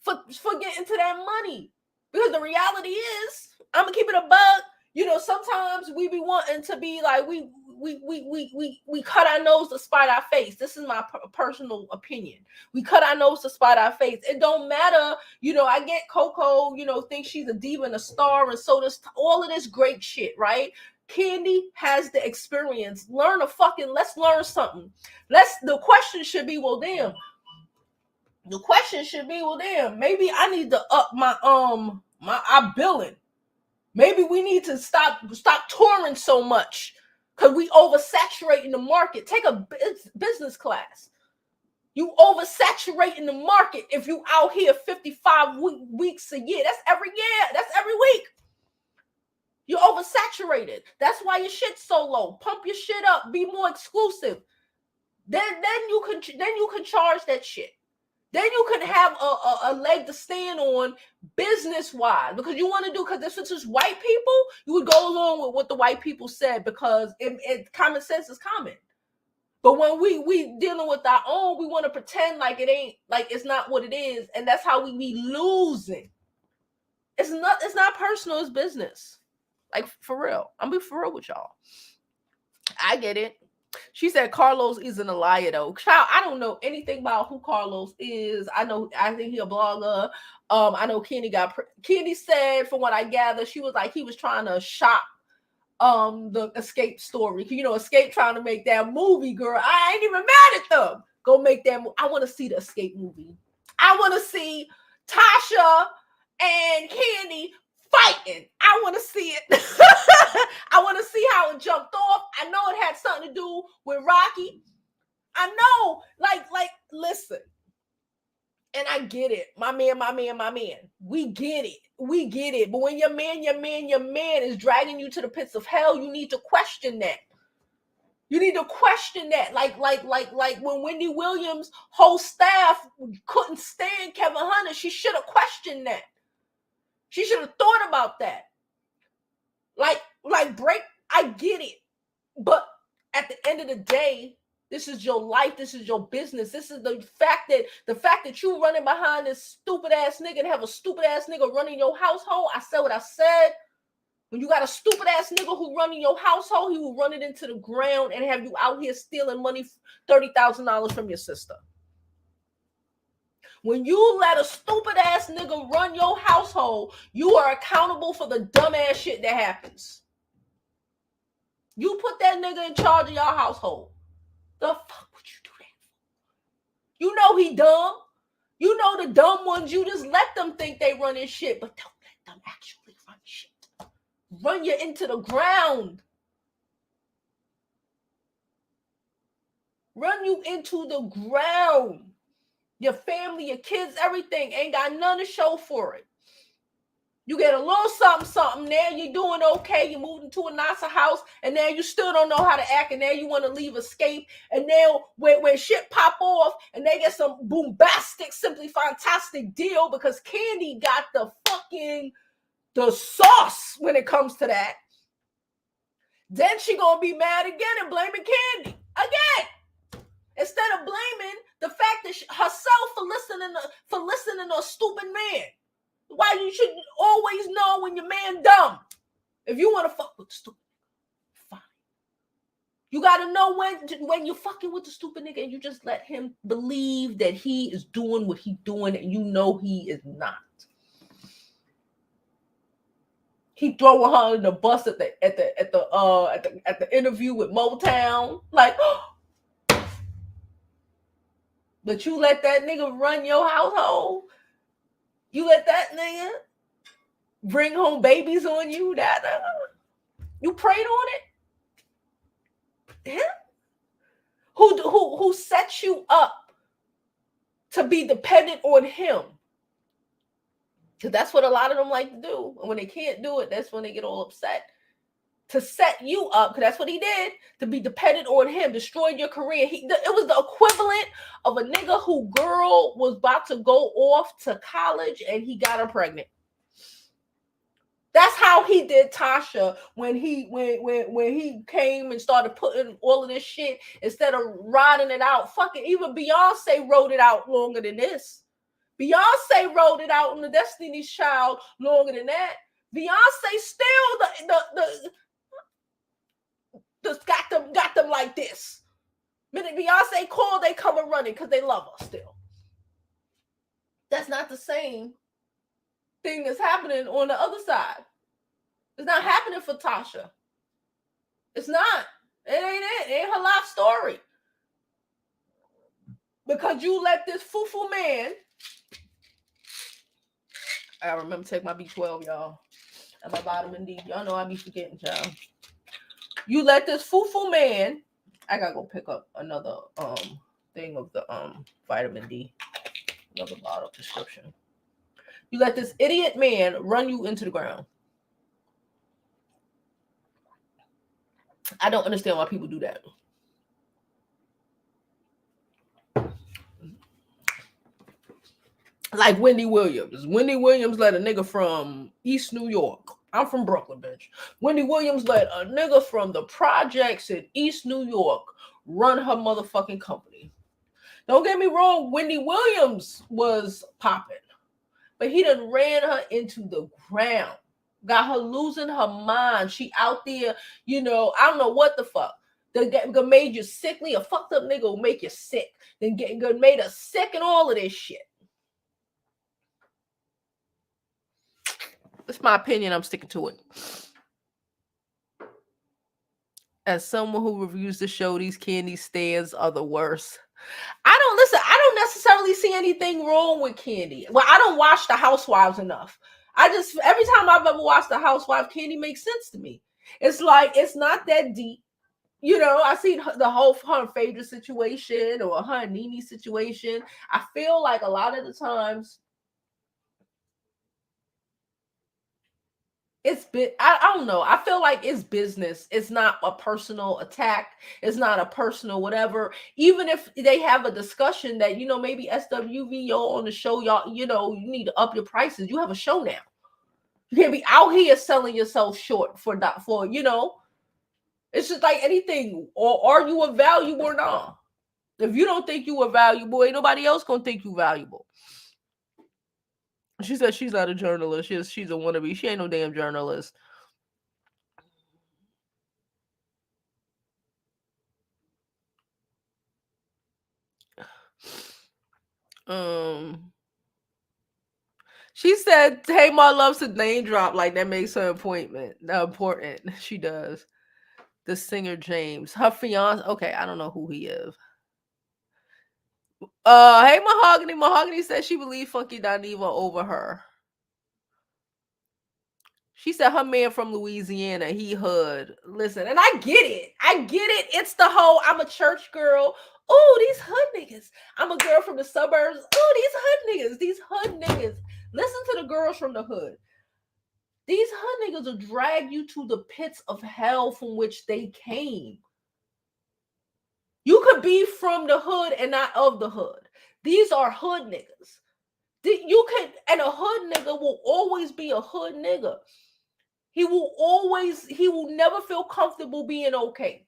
for getting to that money, because the reality is, I'm gonna keep it a bug. You know, sometimes we be wanting to be like we cut our nose to spite our face. This is my personal opinion. We cut our nose to spite our face. It don't matter. You know, I get Coco, you know, thinks she's a diva and a star, and so does all of this great shit, right? Kandi has the experience. Let's learn something. The question should be, well, damn. The question should be, well, damn, maybe I need to up my billing. Maybe we need to stop touring so much because we oversaturating the market. Take a business class. You oversaturating the market if you out here 55 weeks a year. That's every year. That's every week. You're oversaturated. That's why your shit's so low. Pump your shit up. Be more exclusive. Then you can charge that shit. Then you can have a leg to stand on business-wise, because you want to do, because this is just white people, you would go along with what the white people said, because it common sense is common. But when we dealing with our own, we want to pretend like it ain't, like it's not what it is, and that's how we be losing. It's not personal, it's business. Like, for real. I'm be for real with y'all. I get it. She said Carlos isn't a liar though. Child, I don't know anything about who Carlos is. I think he a blogger. I know Kandi said, from what I gather, she was like, he was trying to shop the Xscape story. You know, Xscape trying to make that movie, girl. I ain't even mad at them. Go make that movie. I want to see the Xscape movie. I want to see Tasha and Kandi fighting. I want to see it. I want to see how it jumped off. I know it had something to do with Rocky. I know, like, listen. And I get it. My man. We get it. But when your man is dragging you to the pits of hell, you need to question that. You need to question that. Like when Wendy Williams' whole staff couldn't stand Kevin Hunter, she should have questioned that. She should have thought about that. I get it. But at the end of the day, this is your life. This is your business. This is the fact that you running behind this stupid ass nigga and have a stupid ass nigga running your household. I said what I said. When you got a stupid ass nigga who running your household, he will run it into the ground and have you out here stealing money, $30,000 from your sister. When you let a stupid ass nigga run your household, you are accountable for the dumb ass shit that happens. You put that nigga in charge of your household. The fuck would you do that for? You know he dumb. You know the dumb ones, you just let them think they running shit, but don't let them actually run shit. Run you into the ground. Run you into the ground. Your family, your kids, everything ain't got none to show for it. You get a little something, now you're doing okay, you moved into a nicer house, and now you still don't know how to act, and now you want to leave Xscape, and now when shit pop off, and they get some bombastic, simply fantastic deal, because Kandi got the sauce when it comes to that, then she gonna be mad again and blaming Kandi again. Instead of blaming the fact that herself for listening to a stupid man. Why you should always know when your man dumb. If you want to fuck with the stupid, fine. You gotta know when you're fucking with the stupid nigga and you just let him believe that he is doing what he's doing and you know he is not. He throwing her in the bus at the interview with Motown, like. But you let that nigga run your household. You let that nigga bring home babies on you. That you prayed on it. Him? Who set you up to be dependent on him? Because that's what a lot of them like to do. And when they can't do it, that's when they get all upset. To set you up, because that's what he did, to be dependent on him, destroyed your career. It was the equivalent of a nigga who girl was about to go off to college and he got her pregnant. That's how he did Tasha when he came and started putting all of this shit instead of riding it out. Fucking even Beyonce wrote it out longer than this. Beyonce wrote it out in the Destiny's Child longer than that. Beyonce still got them like this. Minute Beyonce called, they come and running because they love her still. That's not the same thing that's happening on the other side. It's not happening for Tasha. It's not. It ain't it. It ain't her life story. Because you let this foo-foo man. I remember take my B12, y'all. And my vitamin D. Y'all know I be forgetting, y'all. You let this foo-foo man. I gotta go pick up another thing of the vitamin D. Another bottle prescription. You let this idiot man run you into the ground. I don't understand why people do that. Like Wendy Williams. Wendy Williams let a nigga from East New York. I'm from Brooklyn, bitch. Wendy Williams let a nigga from the projects in East New York run her motherfucking company. Don't get me wrong, Wendy Williams was popping. But he done ran her into the ground. Got her losing her mind. She out there, I don't know what the fuck. That made you sickly. A fucked up nigga will make you sick. Then made her sick and all of this shit. That's my opinion. I'm sticking to it. As someone who reviews the show, these Kandi stands are the worst. I don't necessarily see anything wrong with Kandi. Well, I don't watch The Housewives enough. Every time I've ever watched The Housewives, Kandi makes sense to me. It's like, it's not that deep. I see the whole her and Phaedra situation or her and Nene situation. I feel like a lot of the times I don't know. I feel like it's business. It's not a personal attack. It's not a personal whatever. Even if they have a discussion that, maybe SWV, y'all on the show, y'all, you need to up your prices. You have a show now. You can't be out here selling yourself short for it's just like anything. Or are you a value or not? If you don't think you are valuable, ain't nobody else gonna think you valuable. She said she's not a journalist. She's a wannabe. She ain't no damn journalist. She said Tamar loves to name drop, like that makes her important. She does. The singer James. Her fiance. Okay, I don't know who he is. Hey Mahogany. Mahogany said she believed Funky Dineva over her. She said her man from Louisiana, he hood. Listen, and I get it. It's the whole, I'm a church girl. Oh, these hood niggas. I'm a girl from the suburbs. Oh, these hood niggas. Listen to the girls from the hood. These hood niggas will drag you to the pits of hell from which they came. You could be from the hood and not of the hood. These are hood niggas. And a hood nigga will always be a hood nigga. He will never feel comfortable being okay.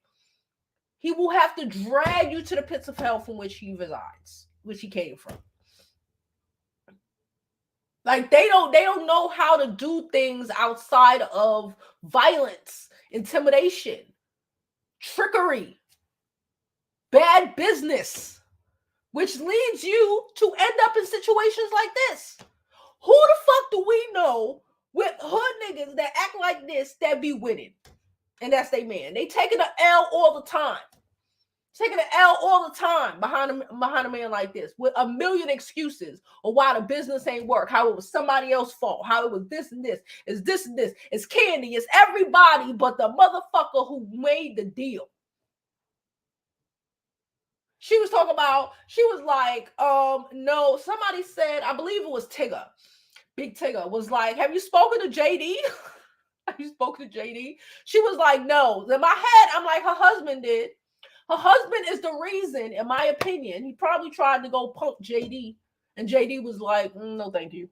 He will have to drag you to the pits of hell from which he resides, which he came from. Like they don't know how to do things outside of violence, intimidation. trickery, bad business, which leads you to end up in situations like this. Who the fuck do we know with hood niggas that act like this that be winning? And that's they man. They taking an L all the time. Taking an L all the time behind a man like this with a million excuses on why the business ain't work, how it was somebody else's fault, how it was this and this, it's this and this, it's Kandi, it's everybody but the motherfucker who made the deal. She was talking about, she was like, no, somebody said, I believe it was Tigger. Big Tigger was like, have you spoken to JD? Have you spoken to JD? She was like, no. In my head, I'm like, her husband did. Her husband is the reason, in my opinion. He probably tried to go punk JD. And JD was like, no, thank you.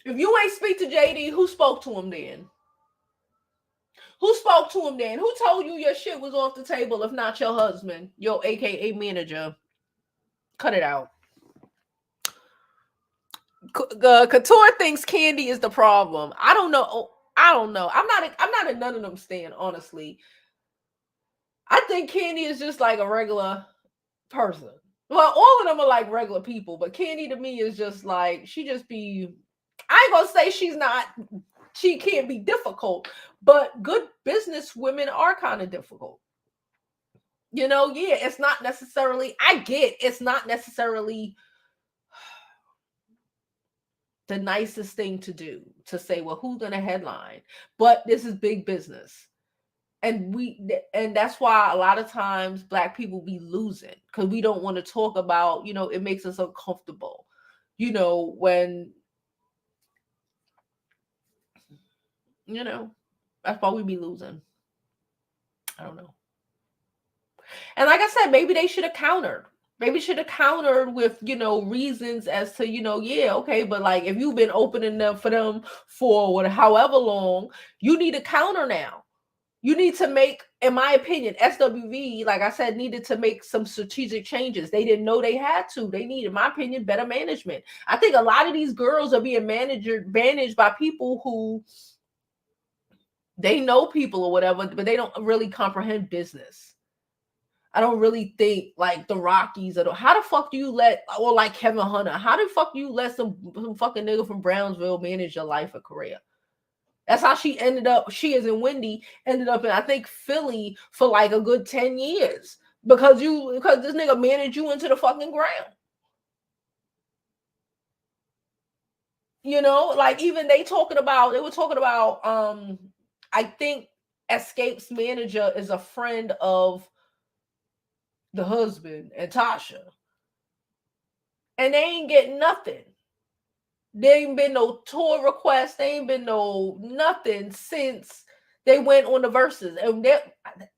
If you ain't speak to JD, who spoke to him then? Who spoke to him then? Who told you your shit was off the table if not your husband, your AKA manager? Cut it out. Couture thinks Kandi is the problem. I don't know. I'm not in none of them stand, honestly. I think Kandi is just like a regular person. Well, all of them are like regular people, but Kandi to me is just like, she just be, I ain't gonna say she can't be difficult, but good business women are kind of difficult. You know, yeah, it's not necessarily, I get it's not necessarily the nicest thing to do, to say, well, who's gonna headline? But this is big business. And that's why a lot of times Black people be losing, because we don't want to talk about, it makes us uncomfortable, when, that's why we be losing. I don't know. And like I said, maybe they should have countered. Maybe should have countered with, reasons as to, yeah, okay, but like if you've been opening them for them for however long, you need to counter now. You need to make, in my opinion, SWV, like I said, needed to make some strategic changes. They didn't know they had to. They need, in my opinion, better management. I think a lot of these girls are being managed by people who, they know people or whatever, but they don't really comprehend business. I don't really think like the Rockies, how the fuck do you let, or like Kevin Hunter, how the fuck do you let some fucking nigga from Brownsville manage your life or career? That's how she ended up. She is in Wendy, ended up in, I think, Philly for like a good 10 years because this nigga managed you into the fucking ground. Like even they were talking about, I think Xscape's manager is a friend of the husband and Tasha. And they ain't getting nothing. There ain't been no tour requests. There ain't been no nothing since they went on the verses. And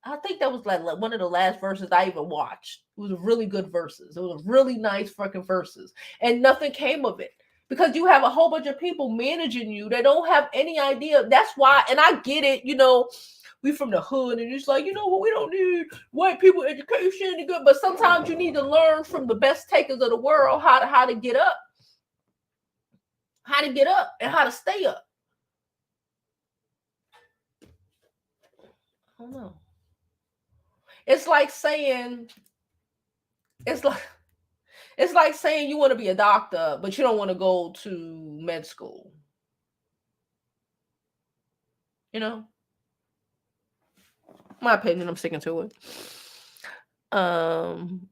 I think that was like one of the last verses I even watched. It was a really good verses. It was a really nice fucking verses. And nothing came of it. Because you have a whole bunch of people managing you that don't have any idea. That's why, and I get it, we from the hood, and it's like, what, we don't need white people education and good, but sometimes you need to learn from the best takers of the world how to get up. How to get up and how to stay up. I don't know. It's like saying you want to be a doctor, but you don't want to go to med school. My opinion, I'm sticking to it. I'm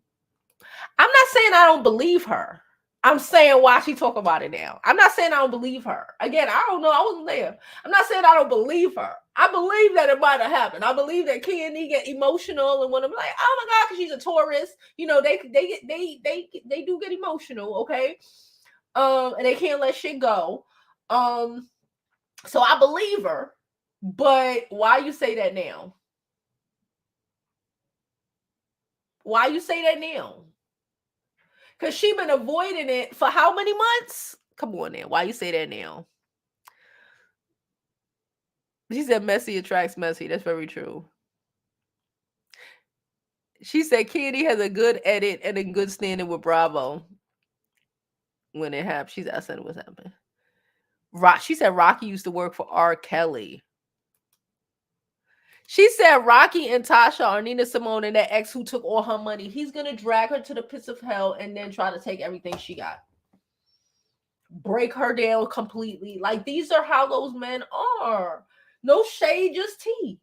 not saying I don't believe her. I'm saying why she talk about it now. I'm not saying I don't believe her. Again, I don't know. I wasn't there. I'm not saying I don't believe her. I believe that it might have happened. I believe that Kandi get emotional and when I'm like, oh my God, because she's a tourist. They do get emotional, okay? And they can't let shit go. So I believe her, but why you say that now? Why you say that now? Because she been avoiding it for how many months? Come on now. Why you say that now? She said messy attracts messy. That's very true. She said Kandi has a good edit and a good standing with Bravo. When it happened, I said it was happening. She said Rocky used to work for R. Kelly. She said Rocky and Tasha are Nina Simone and that ex who took all her money. He's going to drag her to the pits of hell and then try to take everything she got. Break her down completely. Like, these are how those men are. No shade, just tea.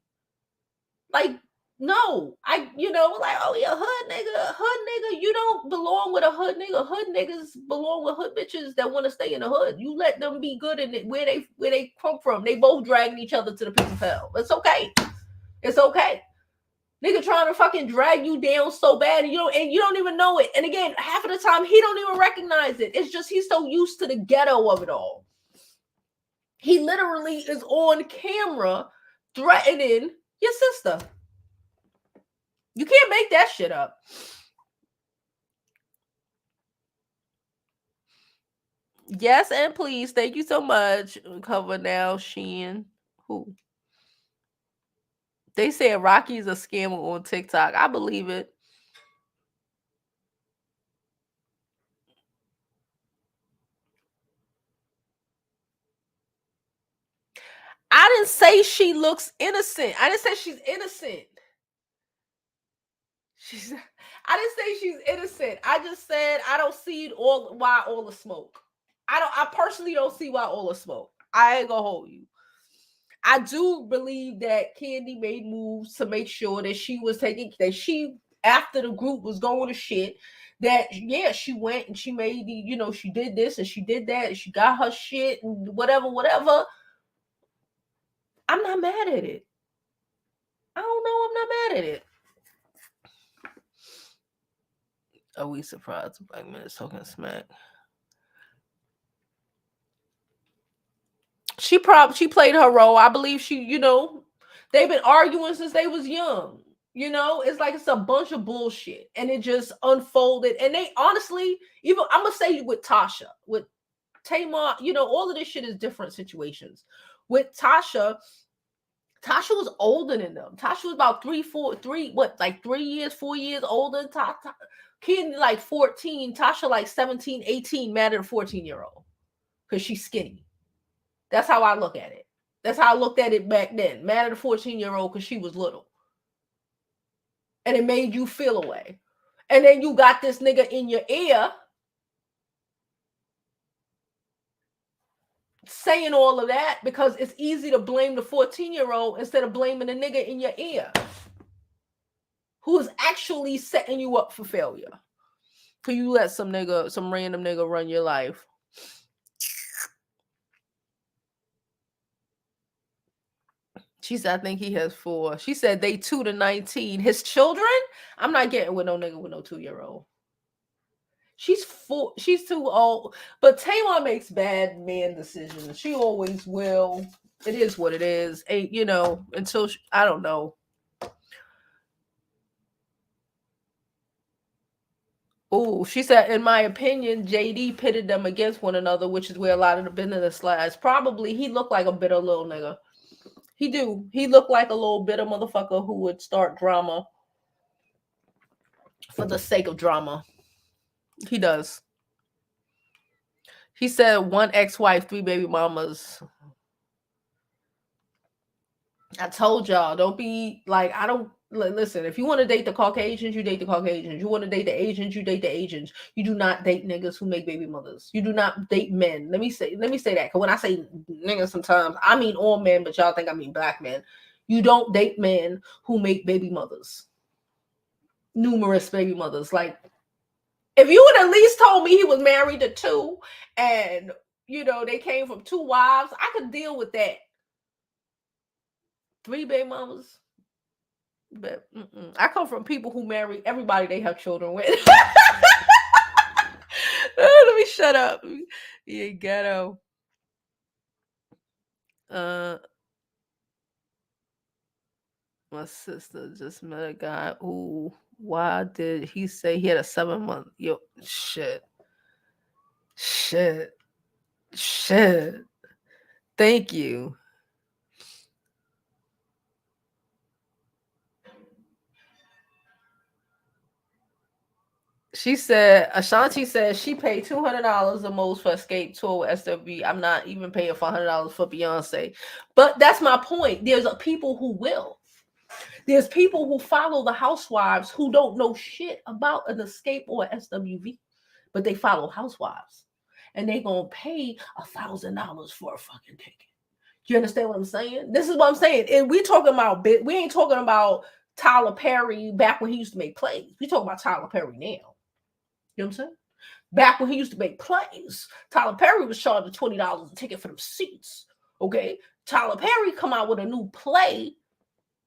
Like, no. Like, oh, yeah, hood nigga. You don't belong with a hood nigga. Hood niggas belong with hood bitches that want to stay in the hood. You let them be good in it where they come from. They both dragging each other to the pits of hell. It's okay. It's okay. Nigga trying to fucking drag you down so bad and you don't even know it. And again, half of the time he don't even recognize it. It's just he's so used to the ghetto of it all. He literally is on camera threatening your sister. You can't make that shit up. Yes, and please. Thank you so much. Cover now, Sheehan. Who? They said Rocky's a scammer on TikTok. I believe it. I didn't say she looks innocent. I didn't say she's innocent. I didn't say she's innocent. I just said I don't see why all the smoke. I personally don't see why all the smoke. I ain't gonna hold you. I do believe that Kandi made moves to make sure that after the group was going to shit, that she went and she made she did this and she did that and she got her shit and whatever. I'm not mad at it. I don't know. I'm not mad at it. Are we surprised the black man is talking smack? She played her role. I believe they've been arguing since they was young. It's like it's a bunch of bullshit. And it just unfolded. And they honestly, even I'm gonna say with Tasha, with Tamar, all of this shit is different situations. With Tasha was older than them. Tasha was about 4 years older. Kid like 14, Tasha like 17, 18, mad at a 14-year-old. Because she's skinny. That's how I look at it. That's how I looked at it back then. Mad at a 14-year-old because she was little. And it made you feel away. And then you got this nigga in your ear saying all of that because it's easy to blame the 14-year-old instead of blaming the nigga in your ear who is actually setting you up for failure. Because you let some random nigga run your life. She said, I think he has 4. She said they 2 to 19. His children? I'm not getting with no nigga with no 2-year-old. She's 4. She's too old. But Tamar makes bad man decisions. She always will. It is what it is. Until I don't know. Oh, she said, in my opinion, JD pitted them against one another, which is where a lot of the business lies. Probably he looked like a bitter little nigga. He do. He looked like a little bitter motherfucker who would start drama for the sake of drama. He does. He said 1 ex-wife, 3 baby mamas. I told y'all, don't be like, listen, if you want to date the Caucasians, you date the Caucasians. You want to date the Asians, you date the Asians. You do not date niggas who make baby mothers. You do not date men. Let me say that. Because when I say niggas sometimes, I mean all men, but y'all think I mean black men. You don't date men who make baby mothers. Numerous baby mothers. Like, if you would at least told me he was married to 2 and, they came from 2 wives, I could deal with that. 3 baby mamas. But I come from people who marry everybody they have children with. Let me shut up. You ghetto. My sister just met a guy. Ooh, why did he say he had a 7-month? Yo, shit. Thank you. She said, Ashanti said she paid $200 the most for Xscape tour with SWV. I'm not even paying $400 for Beyonce. But that's my point. There's people who will. There's people who follow the housewives who don't know shit about an Xscape or SWV, but they follow housewives. And they gonna pay $1,000 for a fucking ticket. You understand what I'm saying? This is what I'm saying. And we talking about, we ain't talking about Tyler Perry back when he used to make plays. We talking about Tyler Perry now. You know what I'm saying? Back when he used to make plays, Tyler Perry was charging $20 a ticket for them seats. Okay? Tyler Perry come out with a new play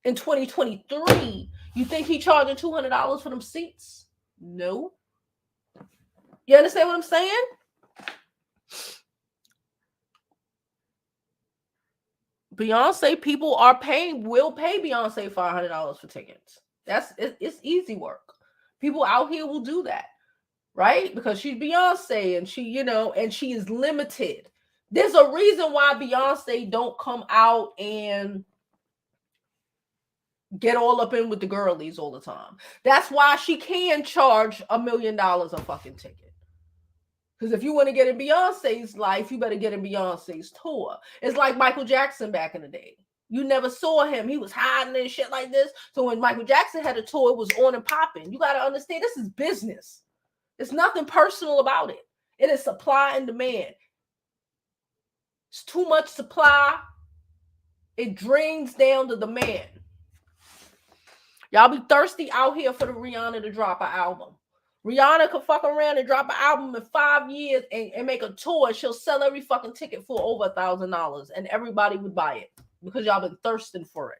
in 2023. You think he charging $200 for them seats? No. You understand what I'm saying? Beyonce, people are will pay Beyonce $500 for tickets. It's easy work. People out here will do that, right? Because she's Beyonce and she, and she is limited. There's a reason why Beyonce don't come out and get all up in with the girlies all the time. That's why she can charge $1 million a fucking ticket. Because if you want to get in Beyonce's life, you better get in Beyonce's tour. It's like Michael Jackson back in the day. You never saw him. He was hiding and shit like this. So when Michael Jackson had a tour, it was on and popping. You got to understand, this is business. There's nothing personal about it. It is supply and demand. It's too much supply. It drains down the demand. Y'all be thirsty out here for the Rihanna to drop an album. Rihanna could fuck around and drop an album in 5 years and make a tour. She'll sell every fucking ticket for over $1,000 and everybody would buy it because y'all been thirsting for it.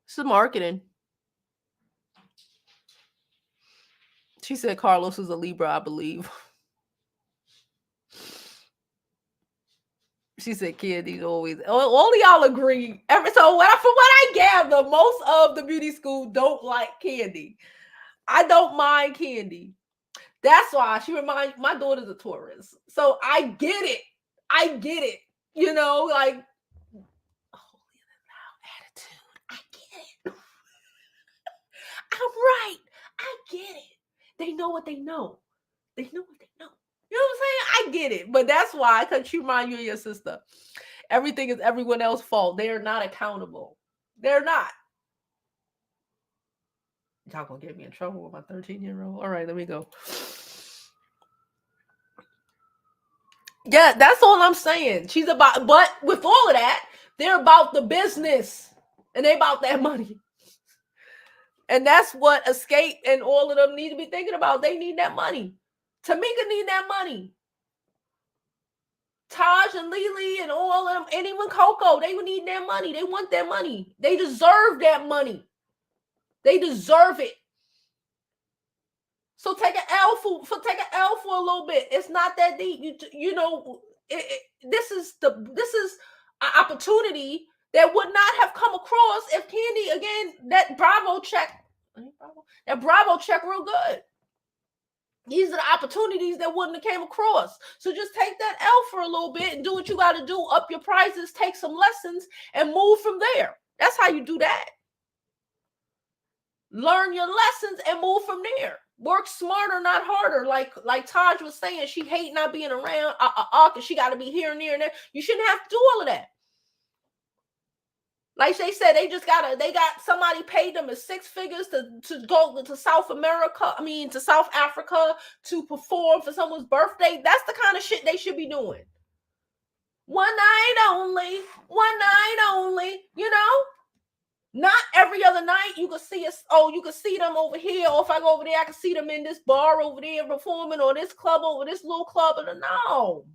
It's the marketing. She said Carlos is a Libra, I believe. She said Candy's always. All of y'all agree. So from what I gather, most of the beauty school don't like Kandi. I don't mind Kandi. That's why she reminds my daughter's a Taurus. So I get it. Like holy loud attitude. I get it. I'm right. I get it. They know what they know. They know what they know. You know what I'm saying? I get it. But that's why, because she remind you of your sister. Everything is everyone else's fault. They are not accountable. They're not. Y'all gonna get me in trouble with my 13-year-old. All right, let me go. Yeah, that's all I'm saying. She's about, but with all of that, they're about the business. And they about that money. And that's what Xscape and all of them need to be thinking about. They need that money. Tamika need that money. Taj and Lily and all of them, and even Coco, they would need that money. They want that money. They deserve that money. They deserve it. So take an L for a little bit. It's not that deep. This is an opportunity that would not have come across if Kandi, again, that Bravo check real good. These are the opportunities that wouldn't have came across. So just take that L for a little bit and do what you got to do. Up your prices, take some lessons, and move from there. That's how you do that. Learn your lessons and move from there. Work smarter, not harder. Like Taj was saying, she hate not being around. Because she got to be here and there and there. You shouldn't have to do all of that. Like they said, they got somebody paid them 6 figures to go to South Africa to perform for someone's birthday. That's the kind of shit they should be doing. One night only, Not every other night. You can see us. Oh, you can see them over here. Or if I go over there, I can see them in this bar over there performing, or this club over this little club. No,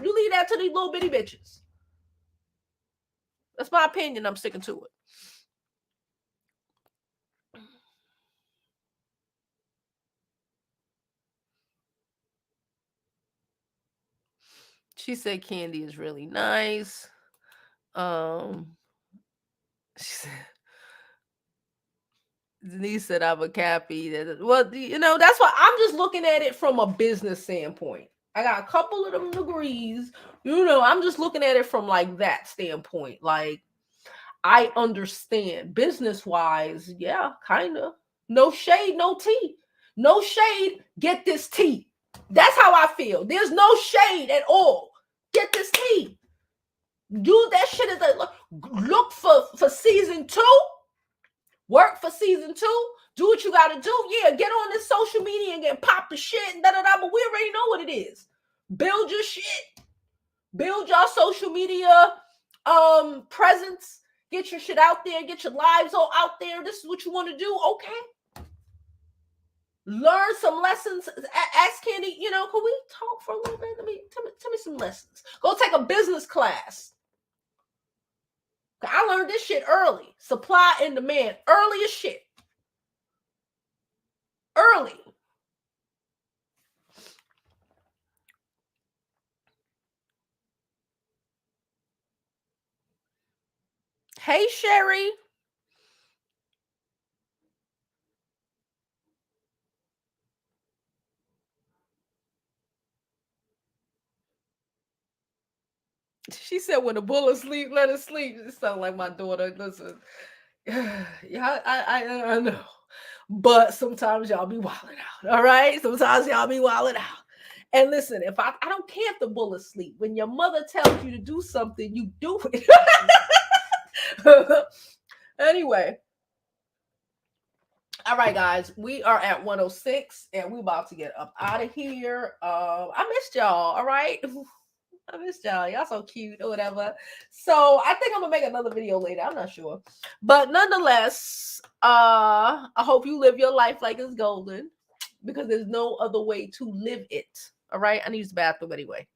you leave that to these little bitty bitches. That's my opinion. I'm sticking to it. She said Kandi is really nice. She said, Denise said I'm a Cappy. Well, that's why I'm just looking at it from a business standpoint. I got a couple of them degrees. I'm just looking at it from like that standpoint. Like, I understand business-wise, yeah, kind of. No shade, no tea. No shade, get this tea. That's how I feel. There's no shade at all. Get this tea. Do that shit as a look for season 2. Work for season 2. Do what you gotta do. Yeah, get on this social media and get pop the shit and da-da-da, but we already know what it is. Build your shit. Build your social media presence. Get your shit out there. Get your lives all out there. This is what you want to do. Okay. Learn some lessons. Ask Kandi, you know, can we talk for a little bit? Tell me some lessons. Go take a business class. I learned this shit early. Supply and demand. Early as shit. Early. Hey, Sherry. She said, when a bull asleep, let it sleep. It sounds like my daughter. Listen. Yeah, I know. But sometimes y'all be wilding out. All right. Sometimes y'all be wilding out. And listen, if I don't care if the bull is asleep. When your mother tells you to do something, you do it. Anyway. All right, guys. We are at 106 and we about to get up out of here. I missed y'all. All right. I missed y'all. Y'all so cute or whatever. So I think I'm gonna make another video later. I'm not sure. But nonetheless, I hope you live your life like it's golden because there's no other way to live it. All right. I need to use the bathroom anyway.